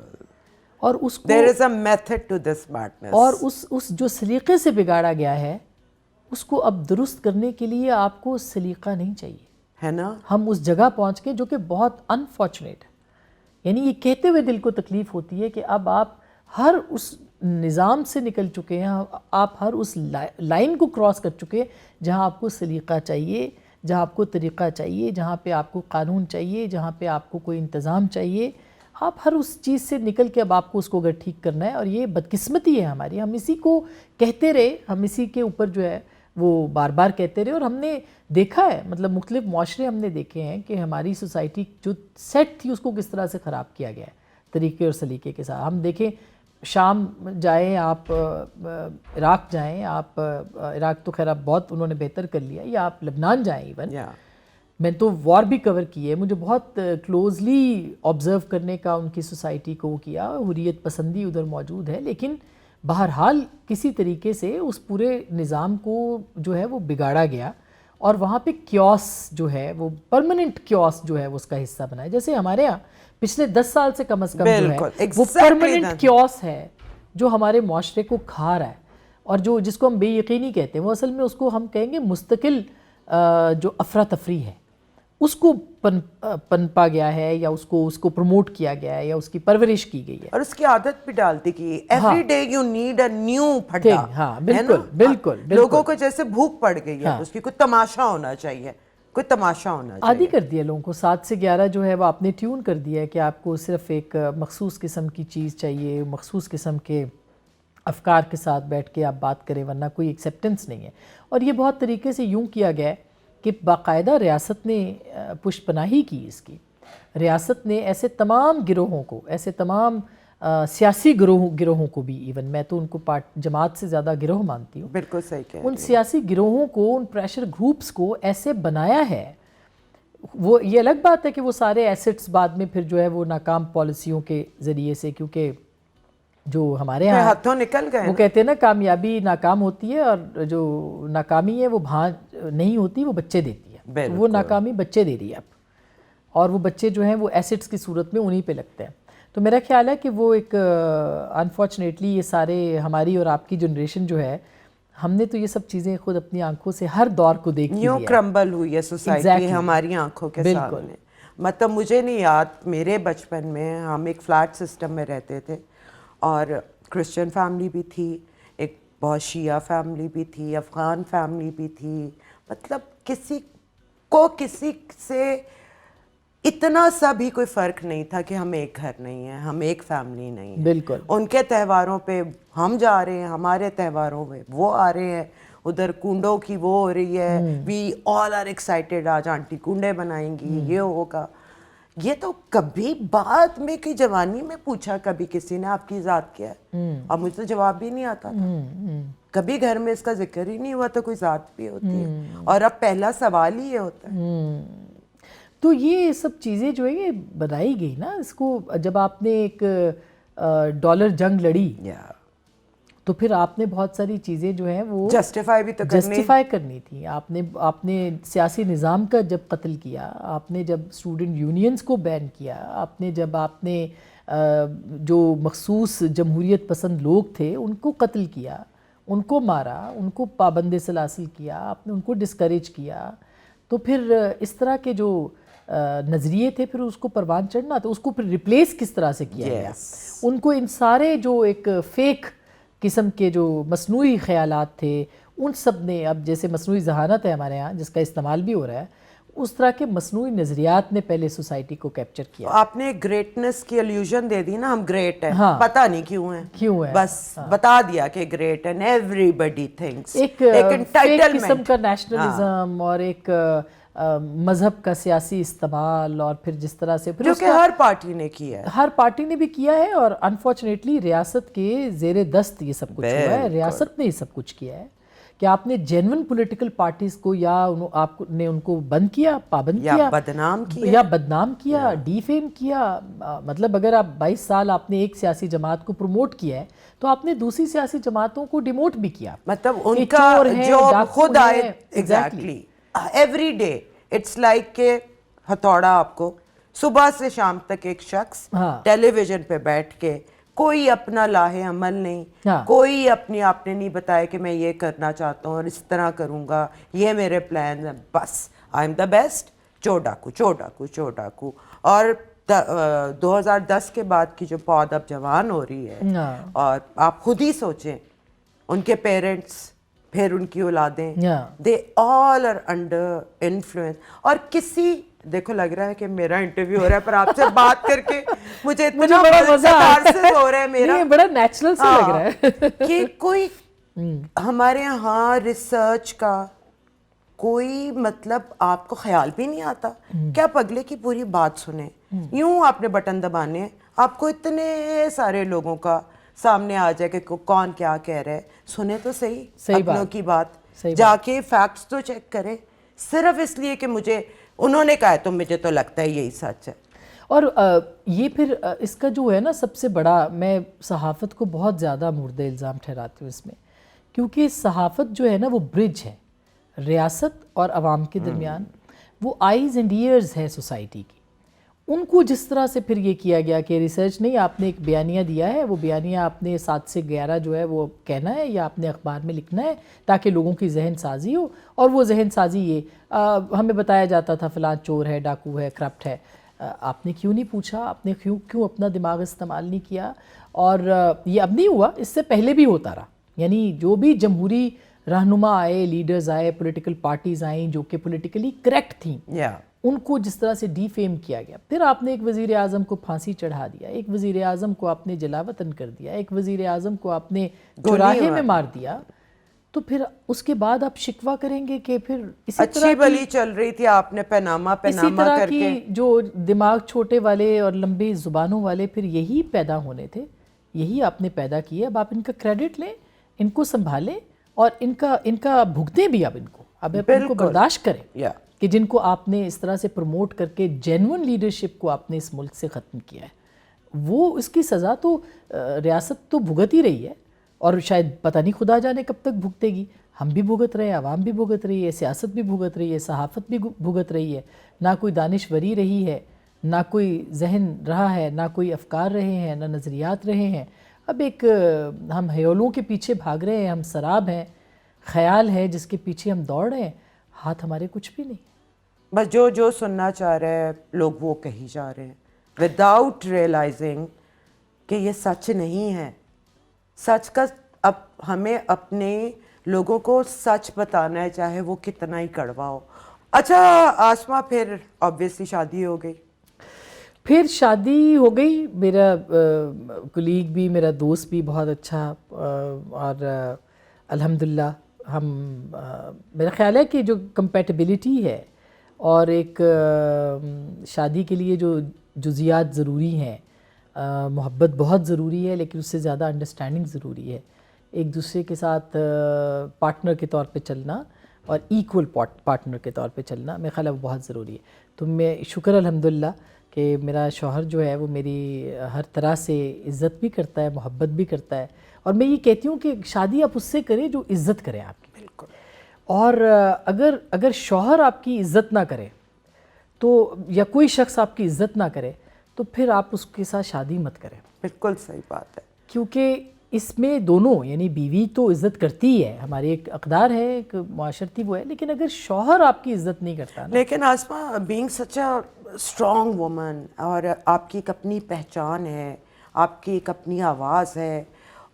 اور اس کو there is a method to this madness. اور اس جو سلیقے سے بگاڑا گیا ہے اس کو اب درست کرنے کے لیے آپ کو سلیقہ نہیں چاہیے, ہے نا. ہم اس جگہ پہنچ کے جو کہ بہت انفارچونیٹ ہے. یعنی یہ کہتے ہوئے دل کو تکلیف ہوتی ہے کہ اب آپ ہر اس نظام سے نکل چکے ہیں, آپ ہر اس لائن کو کراس کر چکے ہیں جہاں آپ کو سلیقہ چاہیے, جہاں آپ کو طریقہ چاہیے, جہاں پہ آپ کو قانون چاہیے, جہاں پہ آپ کو کوئی انتظام چاہیے. آپ ہر اس چیز سے نکل کے اب آپ کو اس کو اگر ٹھیک کرنا ہے, اور یہ بدقسمتی ہے ہماری, ہم اسی کو کہتے رہے, ہم اسی کے اوپر جو ہے وہ بار بار کہتے رہے. اور ہم نے دیکھا ہے, مطلب مختلف معاشرے ہم نے دیکھے ہیں کہ ہماری سوسائٹی جو سیٹ تھی اس کو کس طرح سے خراب کیا گیا ہے طریقے اور سلیقے کے ساتھ. ہم دیکھیں شام جائیں آپ, عراق جائیں آپ, عراق تو خیر اب بہت انہوں نے بہتر کر لیا, یا آپ لبنان جائیں ایون. میں تو وار بھی کور کی ہے, مجھے بہت کلوزلی آبزرو کرنے کا ان کی سوسائٹی کو کیا, حریت پسندی ادھر موجود ہے, لیکن بہرحال کسی طریقے سے اس پورے نظام کو جو ہے وہ بگاڑا گیا, اور وہاں پہ کیوس جو ہے وہ پرماننٹ کیوس جو ہے وہ اس کا حصہ بنا ہے. جیسے ہمارے ہاں پچھلے 10 سال سے کم از کم جو ہے وہ پرماننٹ کیوس ہے جو ہمارے معاشرے کو کھا رہا ہے, اور جس کو ہم بے یقینی کہتے ہیں, وہ اصل میں اس کو ہم کہیں گے مستقل جو افراتفری ہے, اس کو پنپا گیا ہے, یا اس کو پروموٹ کیا گیا ہے, یا اس کی پرورش کی گئی ہے, اور اس کی عادت بھی ڈالتی کی. Every day you need a new پھٹا. ہاں بالکل بالکل. لوگوں کو جیسے بھوک پڑ گئی ہے, اس کی کوئی تماشا ہونا چاہیے, کوئی تماشا ہونا چاہیے. عادی کر دیا لوگوں کو, 7 سے 11 جو ہے وہ آپ نے ٹیون کر دیا ہے کہ آپ کو صرف ایک مخصوص قسم کی چیز چاہیے, مخصوص قسم کے افکار کے ساتھ بیٹھ کے آپ بات کریں, ورنہ کوئی ایکسیپٹنس نہیں ہے. اور یہ بہت طریقے سے یوں کیا گیا ہے کہ باقاعدہ ریاست نے پشت پناہی کی اس کی. ریاست نے ایسے تمام گروہوں کو, ایسے تمام سیاسی گروہوں کو بھی, ایون میں تو ان کو جماعت سے زیادہ گروہ مانتی ہوں, بالکل صحیح کہہ رہی ہیں, ان سیاسی گروہوں کو, ان پریشر گروپس کو ایسے بنایا ہے. وہ یہ الگ بات ہے کہ وہ سارے ایسٹس بعد میں پھر جو ہے وہ ناکام پالیسیوں کے ذریعے سے, کیونکہ جو ہمارے ہاں ہاتھوں نکل گئے, وہ کہتے ہیں نا کامیابی ناکام ہوتی ہے, اور جو ناکامی ہے وہ بھانج نہیں ہوتی, وہ بچے دیتی ہے. وہ ناکامی بچے دے رہی ہے اب, اور وہ بچے جو ہیں وہ ایسٹس کی صورت میں انہی پہ لگتے ہیں. تو میرا خیال ہے کہ وہ ایک انفارچونیٹلی یہ سارے ہماری اور آپ کی جنریشن جو ہے, ہم نے تو یہ سب چیزیں خود اپنی آنکھوں سے ہر دور کو دیکھ لیا, یوں کرمبل ہوئی ہے سوسائٹی ہماری آنکھوں کے سامنے. مطلب مجھے نہیں یاد, میرے بچپن میں ہم ایک فلیٹ سسٹم میں رہتے تھے, اور کرسچن فیملی بھی تھی, ایک بہت شیعہ فیملی بھی تھی, افغان فیملی بھی تھی. مطلب کسی کو کسی سے اتنا سا بھی کوئی فرق نہیں تھا کہ ہم ایک گھر نہیں ہیں, ہم ایک فیملی نہیں ہیں. بالکل. ان کے تہواروں پہ ہم جا رہے ہیں, ہمارے تہواروں میں وہ آ رہے ہیں, ادھر کنڈوں کی وہ ہو رہی ہے, وی آل آر ایکسائٹیڈ, آج آنٹی کنڈے بنائیں گی, یہ ہوگا. یہ تو کبھی بعد میں کہ جوانی میں پوچھا کبھی کسی نے آپ کی ذات کیا ہے, اور مجھے تو جواب بھی نہیں آتا تھا. کبھی گھر میں اس کا ذکر ہی نہیں ہوا تو کوئی ذات بھی ہوتی ہے, اور اب پہلا سوال ہی یہ ہوتا ہے. تو یہ سب چیزیں جو ہے یہ بنائی گئی نا, اس کو جب آپ نے ایک ڈالر جنگ لڑی تو پھر آپ نے بہت ساری چیزیں جو ہیں وہ جسٹیفائی کرنی تھی. آپ نے سیاسی نظام کا جب قتل کیا, آپ نے جب اسٹوڈنٹ یونینز کو بین کیا, آپ نے جو مخصوص جمہوریت پسند لوگ تھے ان کو قتل کیا, ان کو مارا, ان کو پابند سلاسل کیا, آپ نے ان کو ڈسکریج کیا, تو پھر اس طرح کے جو نظریے تھے پھر اس کو پروان چڑھنا, تو اس کو پھر ریپلیس کس طرح سے کیا گیا. ان کو ان سارے جو ایک فیک قسم کے جو مصنوعی خیالات تھے ان سب نے, اب جیسے مصنوعی ذہانت ہے ہمارے ہاں جس کا استعمال بھی ہو رہا ہے, اس طرح کے مصنوعی نظریات نے پہلے سوسائٹی کو کیپچر کیا. آپ نے گریٹنس کی الوژن دے دی نا, ہم گریٹ ہیں, پتہ نہیں کیوں ہیں, بس بتا دیا کہ گریٹ ہیں, ایوری بڈی تھنکس. ایک قسم کا نیشنلزم اور ایک مذہب کا سیاسی استعمال, اور پھر جس طرح سے جو کہ ہر پارٹی نے کیا ہے, ہر پارٹی نے بھی کیا ہے, اور انفارچونیٹلی ریاست کے زیر دست یہ سب کچھ ہوا ہے. ریاست نے یہ سب کچھ کیا ہے کہ آپ نے جینون پولیٹیکل پارٹیز کو یا آپ نے ان کو بند کیا, پابند کیا, یا بدنام کیا, ڈی فیم کیا. مطلب اگر آپ 22 سال آپ نے ایک سیاسی جماعت کو پروموٹ کیا ہے تو آپ نے دوسری سیاسی جماعتوں کو ڈیموٹ بھی کیا. مطلب ان کا جو خود آئے, exactly every day it's like کہ ہتھوڑا آپ کو صبح سے شام تک ایک شخص ٹیلی ویژن پہ بیٹھ کے کوئی اپنا لاہے عمل نہیں, کوئی اپنی آپ نے نہیں بتایا کہ میں یہ کرنا چاہتا ہوں اور اس طرح کروں گا, یہ میرے پلانز ہیں, بس آئی ایم دا بیسٹ, چور ڈاکو چور ڈاکو چور ڈاکو. اور 2010 کے بعد کی جو پود اب جوان ہو رہی ہے, اور آپ خود ہی سوچیں ان کے پیرنٹس پھر ان کی اولادیں, دے آل آر انڈر انفلوئنس. اور کسی دیکھو لگ رہا ہے کہ میرا انٹرویو ہو رہا ہے, پر آپ سے بات کر کے مجھے اتنا مزہ ہو رہا ہے, میرا بڑا نیچرل سا لگ رہا ہے کہ کوئی ہمارے یہاں ریسرچ کا کوئی مطلب آپ کو خیال بھی نہیں آتا کہ آپ اگلے کی پوری بات سنیں. یوں آپ نے بٹن دبانے, آپ کو اتنے سارے لوگوں کا سامنے آ جائے کہ کون کیا کہہ رہا ہے, سنیں تو صحیح اپنوں کی بات, جا کے فیکٹس تو چیک کریں. صرف اس لیے کہ مجھے انہوں نے کہا ہے تو مجھے تو لگتا ہے یہی سچ ہے. اور یہ پھر اس کا جو ہے نا سب سے بڑا, میں صحافت کو بہت زیادہ مورد الزام ٹھہراتی ہوں اس میں, کیونکہ صحافت جو ہے نا وہ برج ہے ریاست اور عوام کے درمیان, وہ آئیز اینڈ ایئرز ہے سوسائٹی کی. ان کو جس طرح سے پھر یہ کیا گیا کہ ریسرچ نہیں, آپ نے ایک بیانیہ دیا ہے, وہ بیانیہ آپ نے 7 سے 11 جو ہے وہ کہنا ہے یا آپ نے اخبار میں لکھنا ہے تاکہ لوگوں کی ذہن سازی ہو. اور وہ ذہن سازی یہ ہمیں بتایا جاتا تھا فلاں چور ہے, ڈاکو ہے, کرپٹ ہے. آپ نے کیوں نہیں پوچھا, آپ نے کیوں اپنا دماغ استعمال نہیں کیا؟ اور یہ اب نہیں ہوا, اس سے پہلے بھی ہوتا رہا. یعنی جو بھی جمہوری رہنما آئے, لیڈرز آئے, پولیٹیکل پارٹیز آئیں جو کہ پولیٹیکلی کریکٹ تھیں, ان کو جس طرح سے ڈی فیم کیا گیا. پھر آپ نے ایک وزیر اعظم کو پھانسی چڑھا دیا, ایک وزیر اعظم کو آپ نے جلا وطن کر دیا, ایک وزیر اعظم کو آپ نے چوراہے میں مار دیا. تو پھر اس کے بعد آپ شکوہ کریں گے کہ پھر اسی طرح اچھی بلی چل رئی تھی, آپ نے پیناما کر کے, اسی طرح کی جو دماغ چھوٹے والے اور لمبی زبانوں والے پھر یہی پیدا ہونے تھے, یہی آپ نے پیدا کیے. اب آپ ان کا کریڈٹ لیں, ان کو سنبھالیں اور ان کا بھگتیں بھی. اب ان کو برداشت کریں کہ جن کو آپ نے اس طرح سے پروموٹ کر کے جینون لیڈرشپ کو آپ نے اس ملک سے ختم کیا ہے, وہ اس کی سزا تو ریاست تو بھگت ہی رہی ہے, اور شاید پتہ نہیں خدا جانے کب تک بھگتے گی. ہم بھی بھگت رہے ہیں, عوام بھی بھگت رہی ہے, سیاست بھی بھگت رہی ہے, صحافت بھی بھگت رہی ہے. نہ کوئی دانشوری رہی ہے, نہ کوئی ذہن رہا ہے, نہ کوئی افکار رہے ہیں, نہ نظریات رہے ہیں. اب ایک ہم ہیولوں کے پیچھے بھاگ رہے ہیں, ہم سراب ہیں, خیال ہے جس کے پیچھے ہم دوڑ رہے ہیں, ہاتھ ہمارے کچھ بھی نہیں. بس جو سننا چاہ رہے ہیں لوگ وہ کہی جا رہے ہیں وداؤٹ ریئلائزنگ کہ یہ سچ نہیں ہے. سچ کا اب ہمیں اپنے لوگوں کو سچ بتانا ہے, چاہے وہ کتنا ہی کڑوا ہو. اچھا آسما, پھر آبویسلی شادی ہو گئی. پھر شادی ہو گئی. میرا کلیگ بھی, میرا دوست بھی بہت اچھا, اور الحمدللہ ہم میرا خیال ہے کہ جو کمپیٹیبلٹی ہے اور ایک شادی کے لیے جو جزیات ضروری ہیں, محبت بہت ضروری ہے, لیکن اس سے زیادہ انڈرسٹینڈنگ ضروری ہے. ایک دوسرے کے ساتھ پارٹنر کے طور پہ چلنا اور ایکول پارٹنر کے طور پہ چلنا میرا خیال ہے وہ بہت ضروری ہے. تو میں شکر الحمدللہ کہ میرا شوہر جو ہے وہ میری ہر طرح سے عزت بھی کرتا ہے, محبت بھی کرتا ہے. اور میں یہ کہتی ہوں کہ شادی آپ اس سے کریں جو عزت کرے آپ کی. بالکل. اور اگر شوہر آپ کی عزت نہ کرے تو, یا کوئی شخص آپ کی عزت نہ کرے, تو پھر آپ اس کے ساتھ شادی مت کریں. بالکل صحیح بات ہے. کیونکہ اس میں دونوں, یعنی بیوی تو عزت کرتی ہے, ہماری ایک اقدار ہے, ایک معاشرتی وہ ہے, لیکن اگر شوہر آپ کی عزت نہیں کرتا نا. لیکن Asma, being such a strong woman, اور آپ کی ایک اپنی پہچان ہے, آپ کی ایک اپنی آواز ہے,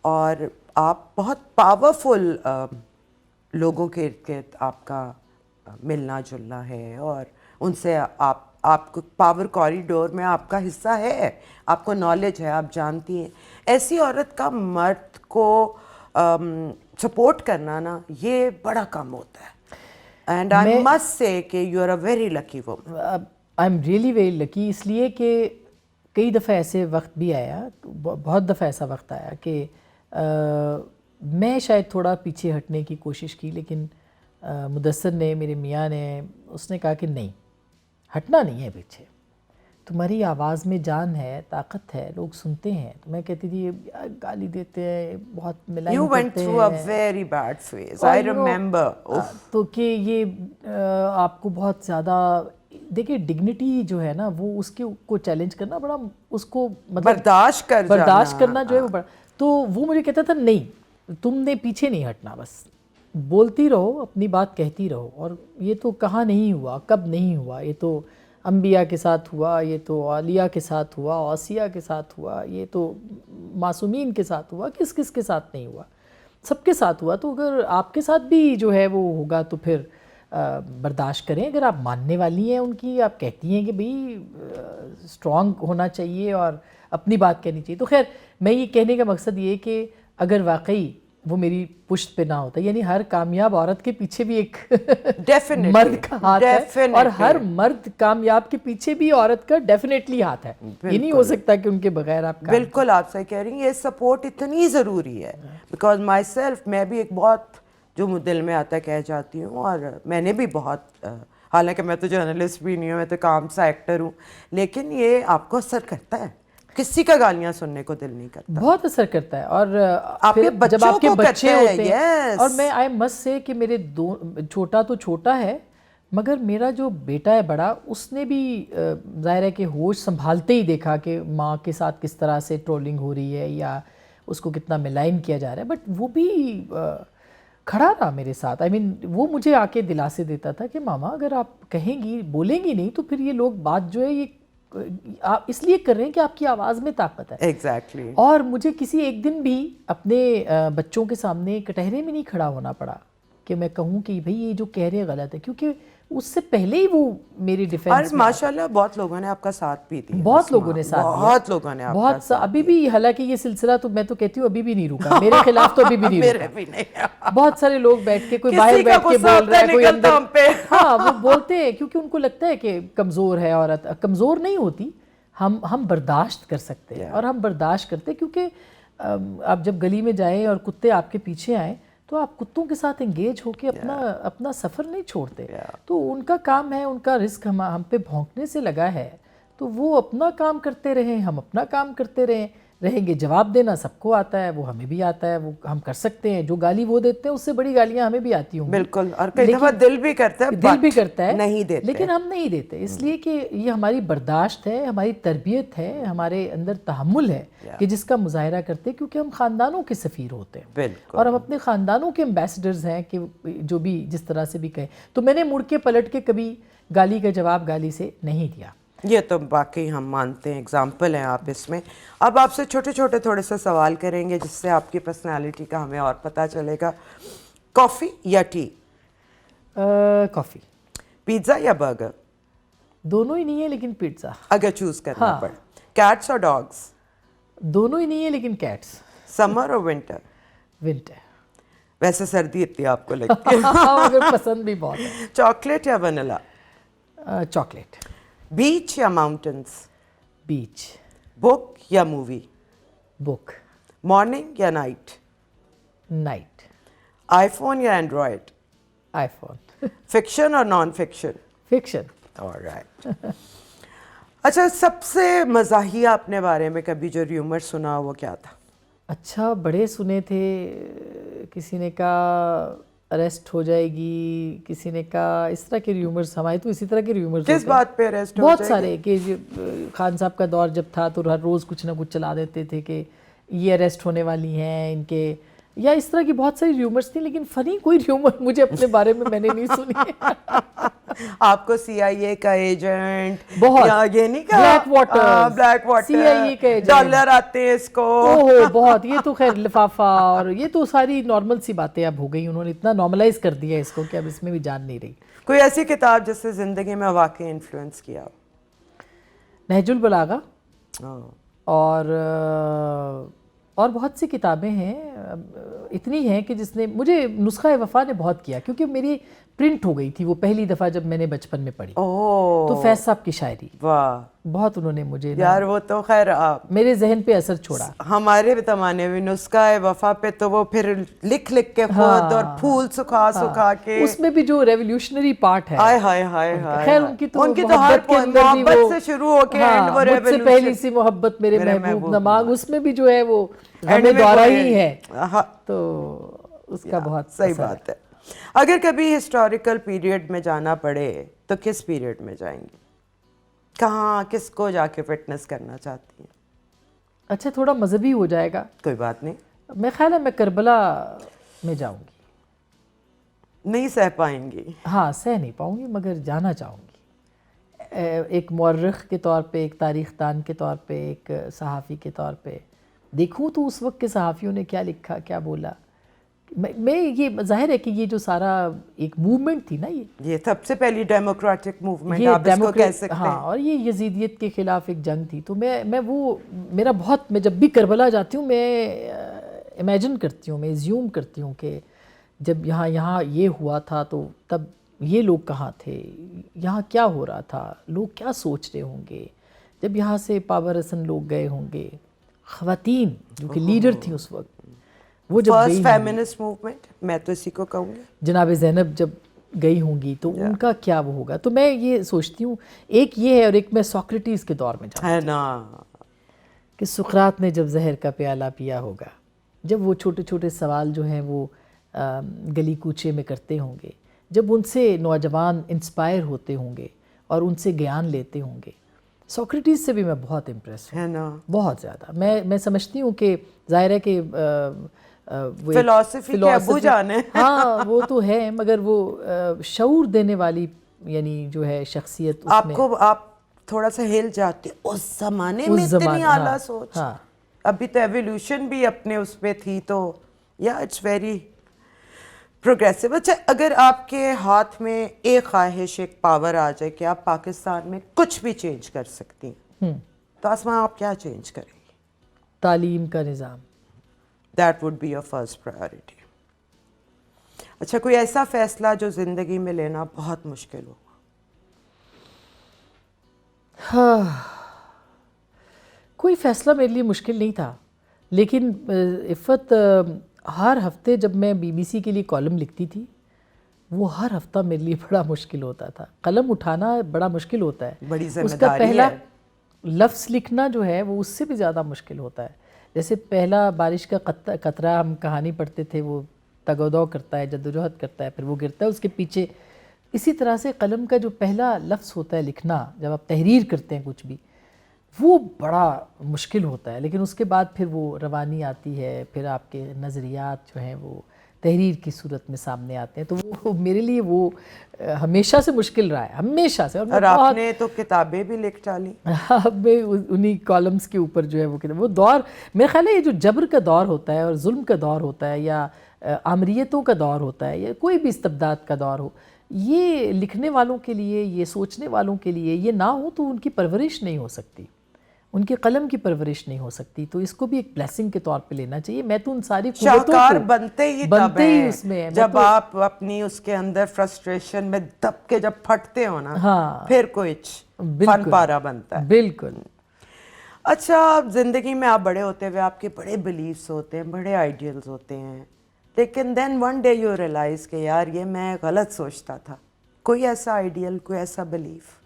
اور آپ بہت پاورفل لوگوں کے ارد گرد آپ کا ملنا جلنا ہے, اور ان سے آپ کو پاور کوریڈور میں آپ کا حصہ ہے, آپ کو نالج ہے, آپ جانتی ہیں. ایسی عورت کا مرد کو سپورٹ کرنا نا, یہ بڑا کم ہوتا ہے. اینڈ آئی مسٹ سے کہ you are a very lucky woman. I am really very lucky, اس لیے کہ کئی دفعہ ایسے وقت بھی آیا, بہت دفعہ ایسا وقت آیا کہ میں شاید تھوڑا پیچھے ہٹنے کی کوشش کی, لیکن مدثر نے, میرے میاں نے, اس نے کہا کہ نہیں, ہٹنا نہیں ہے پیچھے, تمہاری آواز میں جان ہے, طاقت ہے, لوگ سنتے ہیں. تو میں کہتی تھی گالی دیتے ہیں, بہت ملائن You went کرتے through a ہیں, very bad phase. I remember. تو کہ یہ آپ کو بہت زیادہ, دیکھیں ڈگنیٹی جو ہے نا وہ اس کے کو چیلنج کرنا بڑا, اس کو مطلب برداشت کرنا جو ہے وہ بڑا. تو وہ مجھے کہتا تھا نہیں, تم نے پیچھے نہیں ہٹنا, بس بولتی رہو, اپنی بات کہتی رہو. اور یہ تو کہاں نہیں ہوا, کب نہیں ہوا, یہ تو انبیاء کے ساتھ ہوا, یہ تو اولیاء کے ساتھ ہوا, اوصیاء کے ساتھ ہوا, یہ تو معصومین کے ساتھ ہوا, کس کس کے ساتھ نہیں ہوا, سب کے ساتھ ہوا. تو اگر آپ کے ساتھ بھی جو ہے وہ ہوگا تو پھر برداشت کریں. اگر آپ ماننے والی ہیں ان کی, آپ کہتی ہیں کہ بھئی اسٹرانگ ہونا چاہیے اور اپنی بات کہنی چاہیے. تو خیر میں یہ کہنے کا مقصد یہ کہ اگر واقعی وہ میری پشت پہ نہ ہوتا, یعنی ہر کامیاب عورت کے پیچھے بھی ایک مرد کا ہاتھ ہے, اور ہر مرد کامیاب کے پیچھے بھی عورت کا ڈیفینیٹلی ہاتھ ہے. یہ نہیں ہو سکتا کہ ان کے بغیر آپ کام. بالکل آپ صحیح کہہ رہی ہیں, یہ سپورٹ اتنی ضروری ہے. بیکاز مائی سیلف, میں بھی ایک بہت جو دل میں آتا ہے کہہ جاتی ہوں, اور میں نے بھی بہت, حالانکہ میں تو جرنلسٹ بھی نہیں ہوں, میں تو کام سا ایکٹر ہوں, لیکن یہ آپ کو اثر کرتا ہے. کسی کا گالیاں سننے کو دل نہیں کرتا, بہت اثر کرتا ہے. اور جب آپ کے بچے ہوتے ہیں, اور میں آئی مسٹ سے کہ میرے چھوٹا تو چھوٹا ہے, مگر میرا جو بیٹا ہے بڑا, اس نے بھی ظاہر ہے کہ ہوش سنبھالتے ہی دیکھا کہ ماں کے ساتھ کس طرح سے ٹرولنگ ہو رہی ہے یا اس کو کتنا ملائن کیا جا رہا ہے. بٹ وہ بھی کھڑا رہا میرے ساتھ. آئی مین وہ مجھے آ کے دلاسے دیتا تھا کہ ماما اگر آپ کہیں گی, بولیں گی نہیں, تو پھر یہ لوگ بات جو ہے یہ آپ اس لیے کر رہے ہیں کہ آپ کی آواز میں طاقت ہے. ایگزیکٹلی. اور مجھے کسی ایک دن بھی اپنے بچوں کے سامنے کٹہرے میں نہیں کھڑا ہونا پڑا کہ میں کہوں کہ بھئی یہ جو کہہ رہے غلط ہے, کیونکہ اس سے پہلے ہی وہ میری ڈیفینس. اور ماشاءاللہ بہت لوگوں نے آپ کا ساتھ بھی دیا, بہت لوگوں نے ساتھ دیا, بہت لوگوں نے بہت سا. ابھی بھی حالانکہ یہ سلسلہ تو میں تو کہتی ہوں ابھی بھی نہیں رکا, میرے خلاف تو ابھی بھی نہیں رکا. بہت سارے لوگ بیٹھ کے, کوئی باہر بیٹھ کے بول رہا ہے, کوئی اندر, ہاں وہ بولتے ہیں کیونکہ ان کو لگتا ہے کہ کمزور ہے عورت. کمزور نہیں ہوتی, ہم برداشت کر سکتے ہیں, اور ہم برداشت کرتے کیونکہ آپ جب گلی میں جائیں اور کتے آپ کے پیچھے آئیں تو آپ کتوں کے ساتھ انگیج ہو کے اپنا سفر نہیں چھوڑتے. تو ان کا کام ہے, ان کا رزق ہم پہ بھونکنے سے لگا ہے, تو وہ اپنا کام کرتے رہیں, ہم اپنا کام کرتے رہیں گے. جواب دینا سب کو آتا ہے, وہ ہمیں بھی آتا ہے, وہ ہم کر سکتے ہیں. جو گالی وہ دیتے ہیں اس سے بڑی گالیاں ہمیں بھی آتی ہوں. بالکل. اور کئی دفعہ دل بھی کرتا ہے, نہیں دیتے, لیکن ہم نہیں دیتے, اس لیے کہ یہ ہماری برداشت ہے, ہماری تربیت ہے, ہمارے اندر تحمل ہے کہ جس کا مظاہرہ کرتے, کیونکہ ہم خاندانوں کے سفیر ہوتے ہیں, اور ہم اپنے خاندانوں کے ایمبیسڈرز ہیں کہ جو بھی جس طرح سے بھی کہیں. تو میں نے مڑ کے پلٹ کے کبھی گالی کا جواب گالی سے نہیں دیا. یہ تو باقی ہم مانتے ہیں, ایگزامپل ہیں آپ اس میں. اب آپ سے چھوٹے چھوٹے تھوڑے سے سوال کریں گے جس سے آپ کی پرسنالٹی کا ہمیں اور پتہ چلے گا. کافی یا ٹی؟ کافی. پیزا یا برگر؟ دونوں ہی نہیں ہے لیکن پیزا اگر چوز کرنا پڑے. کیٹس اور ڈاگس؟ دونوں ہی نہیں ہے لیکن کیٹس. سمر اور ونٹر؟ ونٹر. ویسے سردی اتنی آپ کو لگتی ہے, مگر پسند بھی بہت ہے. چاکلیٹ یا ونیلا؟ چاکلیٹ. بیچ یا ماؤنٹینس؟ بیچ. بک یا مووی؟ بک. مارننگ یا نائٹ؟ نائٹ. آئی فون یا اینڈرائڈ؟ آئی فون. فکشن اور نان فکشن؟ فکشن. آلرائٹ. اچھا, سب سے مزاحیہ اپنے بارے میں کبھی جو ریومر سنا وہ کیا تھا؟ اچھا, بڑے سنے تھے. کسی نے کہا اریسٹ ہو جائے گی, کسی نے کہا اس طرح کے ریومرز. ہمارے تو اسی طرح کے ریومرز. کس بات پہ اریسٹ ہو جائے گی؟ بہت سارے, کہ خان صاحب کا دور جب تھا تو ہر روز کچھ نہ کچھ چلا دیتے تھے کہ یہ اریسٹ ہونے والی ہیں ان کے, یا اس طرح کی بہت ساری ریومرز تھیں. لیکن فنی کوئی ریومر مجھے اپنے بارے میں نے نہیں سنی. آپ کو سی آئی اے کا ایجنٹ بہت, یہ نہیں کہا؟ بلیک واٹر, سی آئی اے کا ایجنٹ, ڈالر آتے ہیں اس کو. بہت. یہ تو خیر لفافہ, اور یہ تو ساری نارمل سی باتیں اب ہو گئی. انہوں نے اتنا نارملائز کر دیا اس کو کہ اب اس میں بھی جان نہیں رہی. کوئی ایسی کتاب جس سے زندگی میں واقعی انفلوئنس کیا ہو؟ نہج البلاغہ ہاں، اور بہت سی کتابیں ہیں، اتنی ہیں کہ جس نے مجھے نسخہ وفا نے بہت کیا، کیونکہ میری پرنٹ ہو گئی تھی وہ پہلی دفعہ جب میں نے بچپن میں پڑھی، اوہ تو فیض صاحب کی شاعری واہ بہت انہوں نے مجھے یار، وہ تو خیر میرے ذہن پہ اثر چھوڑا۔ ہمارے زمانے میں نسخہ وفا پہ تو وہ پھر لکھ کے خود اور پھول سکھا کے، اس میں بھی جو ریولیوشنری پارٹ ہے، ہائے ہائے ہائے ہائے، خیر ان کی تو ہر محبت کے اندر بھی محبت وہ سے شروع ہو کے اینڈ وہ مجھ سے ریولیوشن، پہلی سی محبت میرے محبوب نہ مانگ، اس میں بھی جو ہے وہ غم دورہ ہی ہے، تو اس کا بہت صحیح بات ہے۔ اگر کبھی ہسٹوریکل پیریڈ میں جانا پڑے تو کس پیریڈ میں جائیں گی؟ کہاں، کس کو جا کے فٹنس کرنا چاہتی ہیں؟ اچھا تھوڑا مذہبی ہو جائے گا، کوئی بات نہیں، میں خیال ہے میں کربلا میں جاؤں گی۔ نہیں سہ پائیں گی؟ ہاں سہ نہیں پاؤں گی مگر جانا چاہوں گی، ایک مورخ کے طور پہ، ایک تاریخ دان کے طور پہ، ایک صحافی کے طور پہ دیکھوں تو اس وقت کے صحافیوں نے کیا لکھا، کیا بولا۔ میں یہ ظاہر ہے کہ یہ جو سارا ایک موومنٹ تھی نا، یہ سب سے پہلی ڈیموکریٹک موومنٹ یہ آپ اس کو کہہ سکتے ہاں، ہیں، اور یہ یزیدیت کے خلاف ایک جنگ تھی، تو میں وہ میرا بہت، میں جب بھی کربلا جاتی ہوں میں امیجن کرتی ہوں، میں زیوم کرتی ہوں کہ جب یہاں یہ ہوا تھا تو تب یہ لوگ کہاں تھے، یہاں کیا ہو رہا تھا، لوگ کیا سوچ رہے ہوں گے جب یہاں سے پاور رسن لوگ گئے ہوں گے، خواتین جو کہ لیڈر تھیں اس وقت، وہ جب فرسٹ گئی فیمنسٹ موومنٹ، میں تو اسی کو کہوں گی، جناب زینب جب گئی ہوں گی تو ان کا کیا وہ ہوگا۔ تو میں یہ سوچتی ہوں، ایک یہ ہے، اور ایک میں سوکریٹیز کے دور میں جاؤں ہے نا، کہ سقراط نے جب زہر کا پیالہ پیا ہوگا، جب وہ چھوٹے چھوٹے سوال جو ہیں وہ گلی کوچے میں کرتے ہوں گے، جب ان سے نوجوان انسپائر ہوتے ہوں گے اور ان سے گیان لیتے ہوں گے۔ سوکریٹیز سے بھی میں بہت امپریس ہوں، ہے نا، بہت زیادہ۔ میں سمجھتی ہوں کہ ظاہر ہے کہ فلسفی کے ابو جان ہیں، ہاں وہ تو ہے، مگر وہ شعور دینے والی یعنی جو ہے شخصیت اس میں، آپ تھوڑا سا ہل جاتے اس زمانے میں اتنی اعلیٰ سوچ، ابھی تو ایولیوشن بھی اپنے اس پہ تھی، تو یا اٹس ویری پروگریسو۔ اچھا، اگر آپ کے ہاتھ میں ایک خواہش، ایک پاور آ جائے کہ آپ پاکستان میں کچھ بھی چینج کر سکتی ہیں، تو آسما آپ کیا چینج کریں گی؟ تعلیم کا نظام۔ That would be your first priority. اچھا، کوئی ایسا فیصلہ جو زندگی میں لینا بہت مشکل ہو؟ کوئی فیصلہ میرے لیے مشکل نہیں تھا، لیکن عفت ہر ہفتے جب میں بی بی سی کے لیے کالم لکھتی تھی، وہ ہر ہفتہ میرے لیے بڑا مشکل ہوتا تھا۔ قلم اٹھانا بڑا مشکل ہوتا ہے، بڑی ذمہ اس کا داری پہلا ہے، لفظ لکھنا جو ہے وہ اس سے بھی زیادہ مشکل ہوتا ہے۔ جیسے پہلا بارش کا قطرہ ہم کہانی پڑھتے تھے، وہ تگ و دو کرتا ہے، جد و جہد کرتا ہے، پھر وہ گرتا ہے اس کے پیچھے۔ اسی طرح سے قلم کا جو پہلا لفظ ہوتا ہے لکھنا، جب آپ تحریر کرتے ہیں کچھ بھی، وہ بڑا مشکل ہوتا ہے، لیکن اس کے بعد پھر وہ روانی آتی ہے، پھر آپ کے نظریات جو ہیں وہ تحریر کی صورت میں سامنے آتے ہیں، تو وہ میرے لیے وہ ہمیشہ سے مشکل رہا ہے، ہمیشہ سے۔ اور آپ نے تو کتابیں بھی لکھ ڈالی۔ اب میں انہی کالمز کے اوپر جو ہے وہ دور، میرا خیال ہے یہ جو جبر کا دور ہوتا ہے اور ظلم کا دور ہوتا ہے، یا آمریتوں کا دور ہوتا ہے، یا کوئی بھی استبداد کا دور ہو، یہ لکھنے والوں کے لیے، یہ سوچنے والوں کے لیے یہ نہ ہو تو ان کی پرورش نہیں ہو سکتی، ان کے قلم کی پرورش نہیں ہو سکتی، تو اس کو بھی ایک بلیسنگ کے طور پہ لینا چاہیے۔ میں تو ان ساری قوتوں شاہکار کو بنتے ہی تب ہیں اس میں جب آپ اپنی اس کے اندر فرسٹریشن میں دب کے جب پھٹتے ہو نا، پھر کوئی فن پارا بنتا ہے۔ بالکل۔ اچھا، زندگی میں آپ بڑے ہوتے ہوئے آپ کے بڑے بلیفس ہوتے ہیں، بڑے آئیڈیلز ہوتے ہیں، لیکن دین ون ڈے یو ریئلائز کہ یار یہ میں غلط سوچتا تھا۔ کوئی ایسا آئیڈیل، کوئی ایسا بلیف؟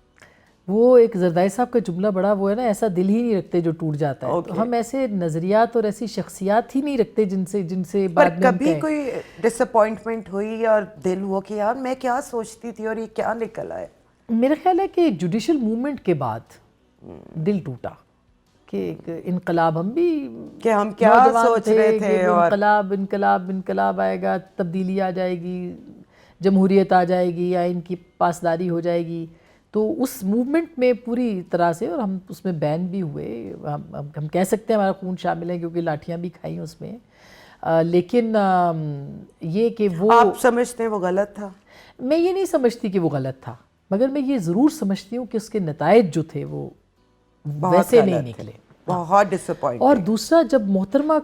وہ ایک زردائی صاحب کا جملہ بڑا وہ ہے نا، ایسا دل ہی نہیں رکھتے جو ٹوٹ جاتا ہے، تو ہم ایسے نظریات اور ایسی شخصیات ہی نہیں رکھتے جن سے بعد میں کبھی کوئی ڈس اپوائنٹمنٹ ہوئی اور دل ہوا کہ یار میں کیا سوچتی تھی اور یہ کیا نکل آئے؟ میرا خیال ہے کہ جوڈیشل موومنٹ کے بعد دل ٹوٹا کہ انقلاب، ہم بھی کہ ہم کیا سوچ رہے تھے، اور انقلاب آئے گا، تبدیلی آ جائے گی، جمہوریت آ جائے گی، یا ان کی پاسداری ہو جائے گی، تو اس موومنٹ میں پوری طرح سے، اور ہم اس میں بین بھی ہوئے، ہم کہہ سکتے ہیں ہمارا خون شامل ہے کیونکہ لاٹھیاں بھی کھائیں اس میں، لیکن یہ کہ وہ آپ سمجھتے ہیں وہ غلط تھا؟ میں یہ نہیں سمجھتی کہ وہ غلط تھا، مگر میں یہ ضرور سمجھتی ہوں کہ اس کے نتائج جو تھے وہ ویسے نہیں نکلے، بہت ڈس اپوائنٹ. اور دوسرا جب محترمہ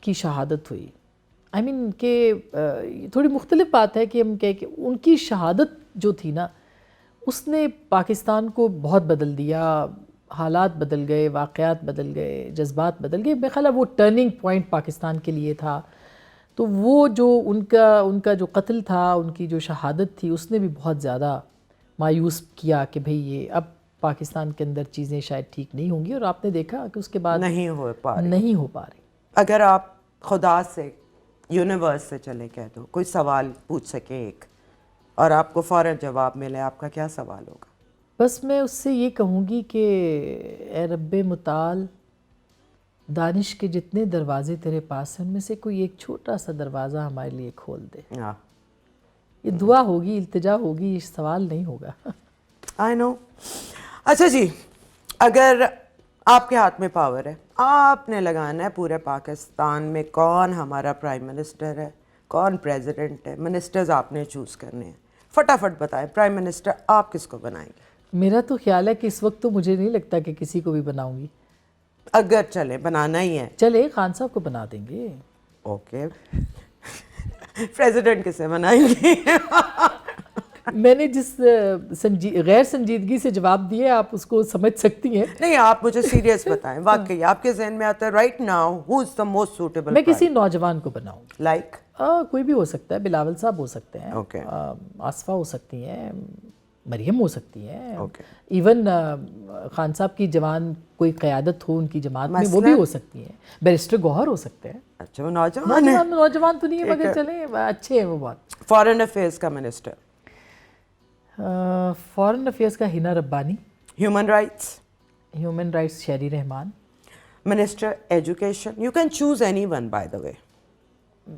کی شہادت ہوئی، آئی مین کہ تھوڑی مختلف بات ہے کہ ہم کہیں کہ ان کی شہادت جو تھی نا اس نے پاکستان کو بہت بدل دیا، حالات بدل گئے، واقعات بدل گئے، جذبات بدل گئے. میرا خیال ہے وہ ٹرننگ پوائنٹ پاکستان کے لیے تھا. تو وہ جو ان کا جو قتل تھا، ان کی جو شہادت تھی، اس نے بھی بہت زیادہ مایوس کیا کہ بھئی یہ اب پاکستان کے اندر چیزیں شاید ٹھیک نہیں ہوں گی. اور آپ نے دیکھا کہ اس کے بعد نہیں ہو پا رہی. اگر آپ خدا سے، یونیورس سے چلے کہہ دو کوئی سوال پوچھ سکیں ایک اور آپ کو فوراً جواب ملے، آپ کا کیا سوال ہوگا؟ بس میں اس سے یہ کہوں گی کہ اے رب متعال، دانش کے جتنے دروازے تیرے پاس ہیں ان میں سے کوئی ایک چھوٹا سا دروازہ ہمارے لیے کھول دے. یہ دعا ہوگی، التجا ہوگی، یہ سوال نہیں ہوگا. آئی نو. اچھا جی، اگر آپ کے ہاتھ میں پاور ہے، آپ نے لگانا ہے پورے پاکستان میں کون ہمارا پرائم منسٹر ہے، کون پریزیڈنٹ ہے، منسٹرز آپ نے چوز کرنے ہیں، فٹافٹ بتائیں پرائم منسٹر آپ کس کو بنائیں گے؟ میرا تو خیال ہے کہ اس وقت تو مجھے نہیں لگتا کہ کسی کو بھی بناؤں گی. اگر چلے بنانا ہی ہے، چلے خان صاحب کو بنا دیں گے. اوکے. پریزیڈنٹ کسے بنائیں گے؟ میں نے جس غیر سنجیدگی سے جواب دیے آپ اس کو سمجھ سکتی ہیں. نہیں، آپ مجھے سیریس بتائیں، واقعی آپ کے ذہن میں آتا ہے right now who is the most suitable? میں کسی نوجوان کو بناؤں گی. لائک کوئی بھی ہو سکتا ہے، بلاول صاحب ہو سکتے ہیں، آصفہ ہو سکتی ہیں، مریم ہو سکتی ہیں، ایون خان صاحب کی جوان کوئی قیادت ہو ان کی جماعت میں وہ بھی ہو سکتی ہیں، بیرسٹر گوہر ہو سکتے ہیں. اچھا، وہ نوجوان تو نہیں ہے مگر چلیں اچھے ہیں وہ بہت. فارن افیئرز کا منسٹر؟ فارن افیئرز کا Hina Rabbani. Human rights Sherry Rehman. Minister education? You can choose any one by the way.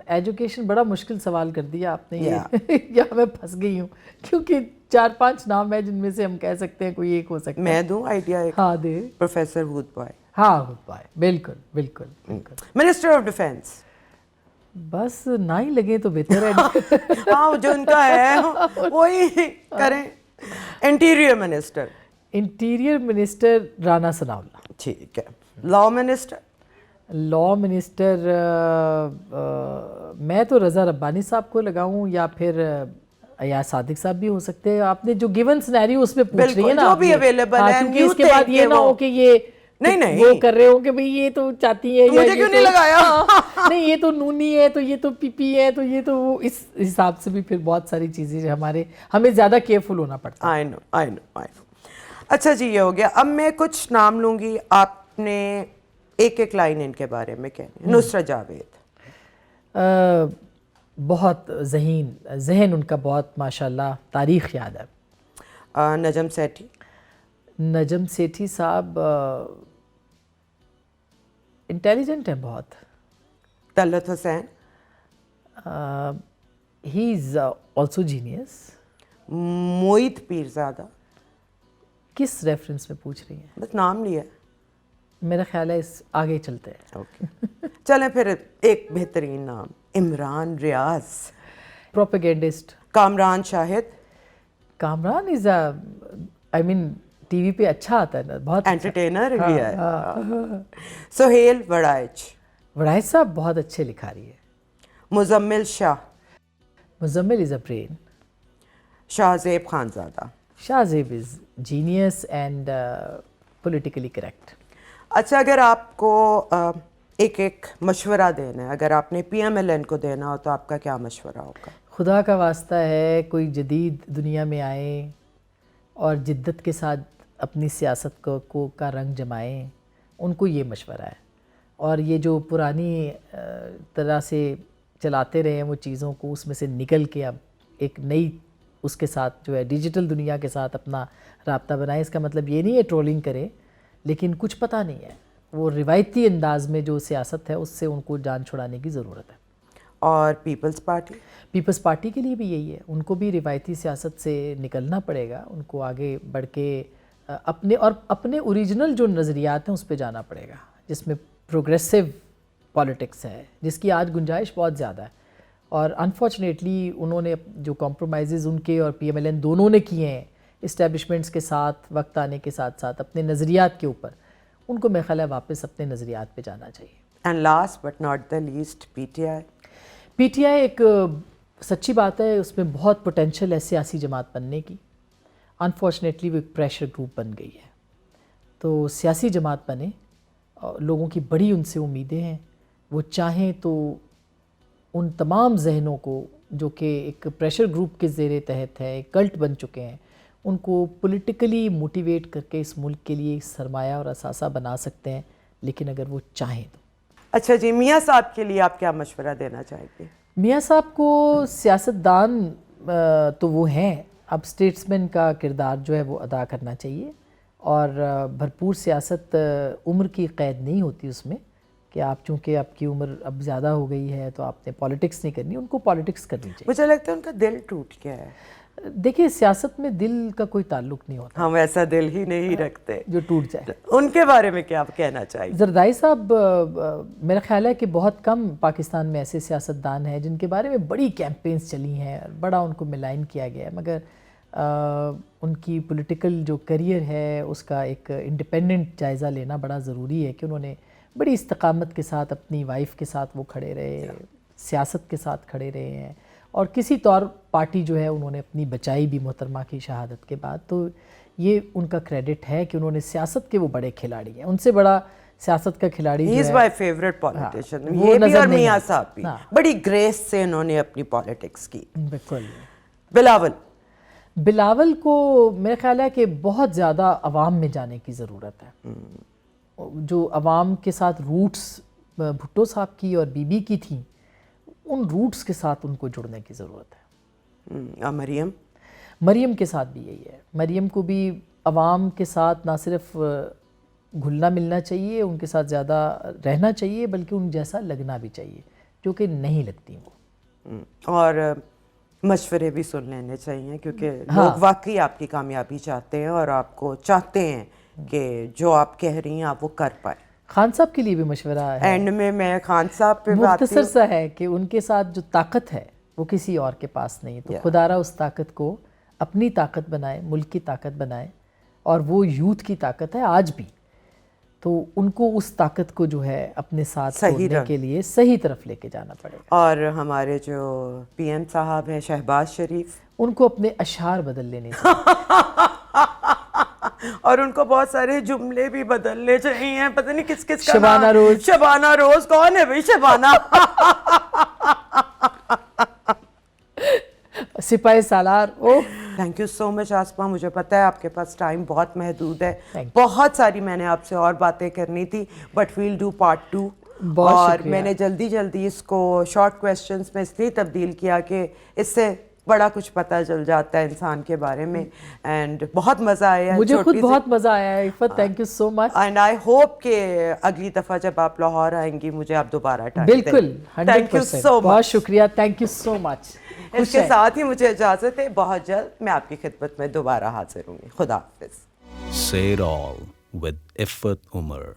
Education بڑا مشکل سوال کر دیا آپ نے، یا میں پھنس گئی ہوں کیونکہ 4-5 نام ہیں جن میں سے ہم کہہ سکتے ہیں کوئی ایک ہو سکتا ہے. میں دوں آئیڈیا ایک؟ ہاں دے. پروفیسر ہود بھائی. ہاں ہود بھائی، بالکل بالکل بالکل. Minister of defence? بس نہ ہی لگے تو بہتر ہے. ہاں جو ان کا ہے وہی کریں. Interior minister Rana Sanaullah. ٹھیک ہے. لاء منسٹر میں تو رضا ربانی صاحب کو لگاؤں یا پھر ایاز صادق صاحب بھی ہو سکتے ہیں. آپ نے جو گیون سینیریو اس میں پوچھ رہی ہیں نا، جو بھی اویلیبل ہے، کیونکہ اس کے بعد یہ نہ ہو کہ یہ نہیں وہ کر رہے ہو کہ بھئی یہ تو چاہتی ہے، مجھے کیوں نہیں لگایا، نہیں یہ تو نونی ہے، تو یہ تو پی پی ہے، تو یہ تو اس حساب سے بھی پھر بہت ساری چیزیں ہمیں زیادہ کیئرفل ہونا پڑتا ہے. آئی نو. اچھا جی، یہ ہو گیا. اب میں کچھ نام لوں گی، آپ نے ایک لائن ان کے بارے میں کہنی ہے. نصرت جاوید. بہت ذہن ان کا بہت ماشاءاللہ تاریخ یاد ہے. نجم سیٹھی صاحب انٹیلیجنٹ ہیں بہت. Talat Hussain? He is also genius. Moeed Pirzada? کس ریفرنس میں پوچھ رہی ہیں؟ بس نام لیا. میرا خیال ہے آگے چلتے ہیں. اوکے چلیں پھر ایک بہترین نام، عمران ریاض. پروپیگینڈسٹ. کامران شاہد؟ کامران از آئی مین ٹی وی پہ اچھا آتا ہے نا، بہت انٹرٹینر بھی ہے. سہیل وڑائچ؟ وڑائچ صاحب بہت اچھے لکھا رہی ہے. Muzammil Shah? Muzammil is a brain. Shahzeb Khanzada? Shahzeb is genius and politically correct. اچھا، اگر آپ کو ایک مشورہ دینا ہے، اگر آپ نے پی ایم ایل این کو دینا ہو تو آپ کا کیا مشورہ ہوگا؟ خدا کا واسطہ ہے کوئی جدید دنیا میں آئیں اور جدت کے ساتھ اپنی سیاست کا رنگ جمائیں. ان کو یہ مشورہ ہے. اور یہ جو پرانی طرح سے چلاتے رہے ہیں وہ چیزوں کو، اس میں سے نکل کے اب ایک نئی اس کے ساتھ جو ہے ڈیجیٹل دنیا کے ساتھ اپنا رابطہ بنائیں. اس کا مطلب یہ نہیں ہے ٹرولنگ کریں، لیکن کچھ پتہ نہیں ہے، وہ روایتی انداز میں جو سیاست ہے اس سے ان کو جان چھڑانے کی ضرورت ہے. اور پیپلز پارٹی کے لیے بھی یہی ہے، ان کو بھی روایتی سیاست سے نکلنا پڑے گا. ان کو آگے بڑھ کے اپنے اوریجنل جو نظریات ہیں اس پہ جانا پڑے گا، جس میں پروگریسو پالیٹکس ہے جس کی آج گنجائش بہت زیادہ ہے، اور انفارچونیٹلی انہوں نے جو کمپرومائزز ان کے اور پی ایم ایل این دونوں نے کیے ہیں اسٹیبلشمنٹس کے ساتھ وقت آنے کے ساتھ ساتھ اپنے نظریات کے اوپر، ان کو میرا خیال ہے واپس اپنے نظریات پہ جانا چاہیے. And last but not the least P T I ایک سچی بات ہے، اس میں بہت پوٹینشیل ہے سیاسی جماعت بننے کی. انفارچونیٹلی وہ ایک پریشر گروپ بن گئی ہے. تو سیاسی جماعت بنے، لوگوں کی بڑی ان سے امیدیں ہیں. وہ چاہیں تو ان تمام ذہنوں کو جو کہ ایک پریشر گروپ کے زیر تحت ہے، ایک کلٹ بن چکے ہیں، ان کو پولیٹیکلی موٹیویٹ کر کے اس ملک کے لیے سرمایہ اور اثاثہ بنا سکتے ہیں، لیکن اگر وہ چاہیں تو. اچھا جی، میاں صاحب کے لیے آپ کیا مشورہ دینا چاہیں گے؟ میاں صاحب کو سیاستدان تو وہ ہیں، اب اسٹیٹسمین کا کردار جو ہے وہ ادا کرنا چاہیے، اور بھرپور سیاست عمر کی قید نہیں ہوتی اس میں کہ آپ چونکہ آپ کی عمر اب زیادہ ہو گئی ہے تو آپ نے پالیٹکس نہیں کرنی، ان کو پالیٹکس کرنی چاہیے. مجھے لگتا ہے ان کا دل ٹوٹ گیا ہے. دیکھیے سیاست میں دل کا کوئی تعلق نہیں ہوتا، ہم ایسا دل ہی نہیں رکھتے جو ٹوٹ جائے. ان کے بارے میں کیا کہنا چاہیے؟ زردائی صاحب، میرا خیال ہے کہ بہت کم پاکستان میں ایسے سیاستدان ہیں جن کے بارے میں بڑی کیمپینز چلی ہیں، بڑا ان کو ملائن کیا گیا ہے، مگر ان کی پولیٹیکل جو کریئر ہے اس کا ایک انڈیپینڈنٹ جائزہ لینا بڑا ضروری ہے کہ انہوں نے بڑی استقامت کے ساتھ اپنی وائف کے ساتھ وہ کھڑے رہے، سیاست کے ساتھ کھڑے رہے ہیں، اور کسی طور پارٹی جو ہے انہوں نے اپنی بچائی بھی محترمہ کی شہادت کے بعد. تو یہ ان کا کریڈٹ ہے کہ انہوں نے سیاست کے وہ بڑے کھلاڑی ہیں، ان سے بڑا سیاست کا کھلاڑی جو ہے. ہی از مائی فیوریٹ پولیٹیشین. وہ یہ بھی نظر اور نہیں میاں آتا. صاحب بھی بڑی گریس سے انہوں نے اپنی پالیٹکس کی. بالکل. بلاول کو میرا خیال ہے کہ بہت زیادہ عوام میں جانے کی ضرورت ہے. جو عوام کے ساتھ روٹس بھٹو صاحب کی اور بی بی کی تھیں، ان روٹس کے ساتھ ان کو جڑنے کی ضرورت ہے. مریم کے ساتھ بھی یہی ہے. مریم کو بھی عوام کے ساتھ نہ صرف گھلنا ملنا چاہیے، ان کے ساتھ زیادہ رہنا چاہیے، بلکہ ان جیسا لگنا بھی چاہیے، جو کہ نہیں لگتی وہ. اور مشورے بھی سن لینے چاہیے، کیونکہ لوگ واقعی آپ کی کامیابی چاہتے ہیں اور آپ کو چاہتے ہیں کہ جو آپ کہہ رہی ہیں آپ وہ کر پائیں. خان صاحب کے لیے بھی مشورہ ہے. اینڈ میں خان صاحب پہ مختصر سا ہے کہ ان کے ساتھ جو طاقت ہے وہ کسی اور کے پاس نہیں، تو خدا را اس طاقت کو اپنی طاقت بنائے، ملک کی طاقت بنائے، اور وہ یوتھ کی طاقت ہے آج بھی. تو ان کو اس طاقت کو جو ہے اپنے ساتھ جوڑنے کے لیے صحیح طرف لے کے جانا پڑے گا. اور ہمارے جو پی ایم صاحب ہیں شہباز شریف، ان کو اپنے اشعار بدل لینے چاہیے اور ان کو بہت سارے جملے بھی بدلنے چاہیے. پتہ نہیں کس کس کا شبانہ روز. شبانہ روز کون ہے بھائی شبانہ؟ سپاہی سالار. تھینک یو سو مچ آسما. مجھے پتہ ہے آپ کے پاس ٹائم بہت محدود ہے، بہت ساری میں نے آپ سے اور باتیں کرنی تھی، بٹ ویل ڈو پارٹ 2. اور میں نے جلدی اس کو شارٹ کویسچنز میں اس لیے تبدیل کیا کہ اس سے بڑا کچھ پتہ چل جاتا ہے انسان کے بارے میں. اینڈ بہت مزہ آیا، مجھے خود بہت مزہ آیا ہے Iffat. Thank you so much. And I hope کہ اگلی دفعہ جب آپ لاہور آئیں گی مجھے آپ دوبارہ ٹائم دیں. بالکل 100%. بہت شکریہ. تھینک یو سو مچ. اس کے ساتھ ہی مجھے اجازت ہے. بہت جلد میں آپ کی خدمت میں دوبارہ حاضر ہوں گی. خدا حافظ. Say it all with Iffat Umar.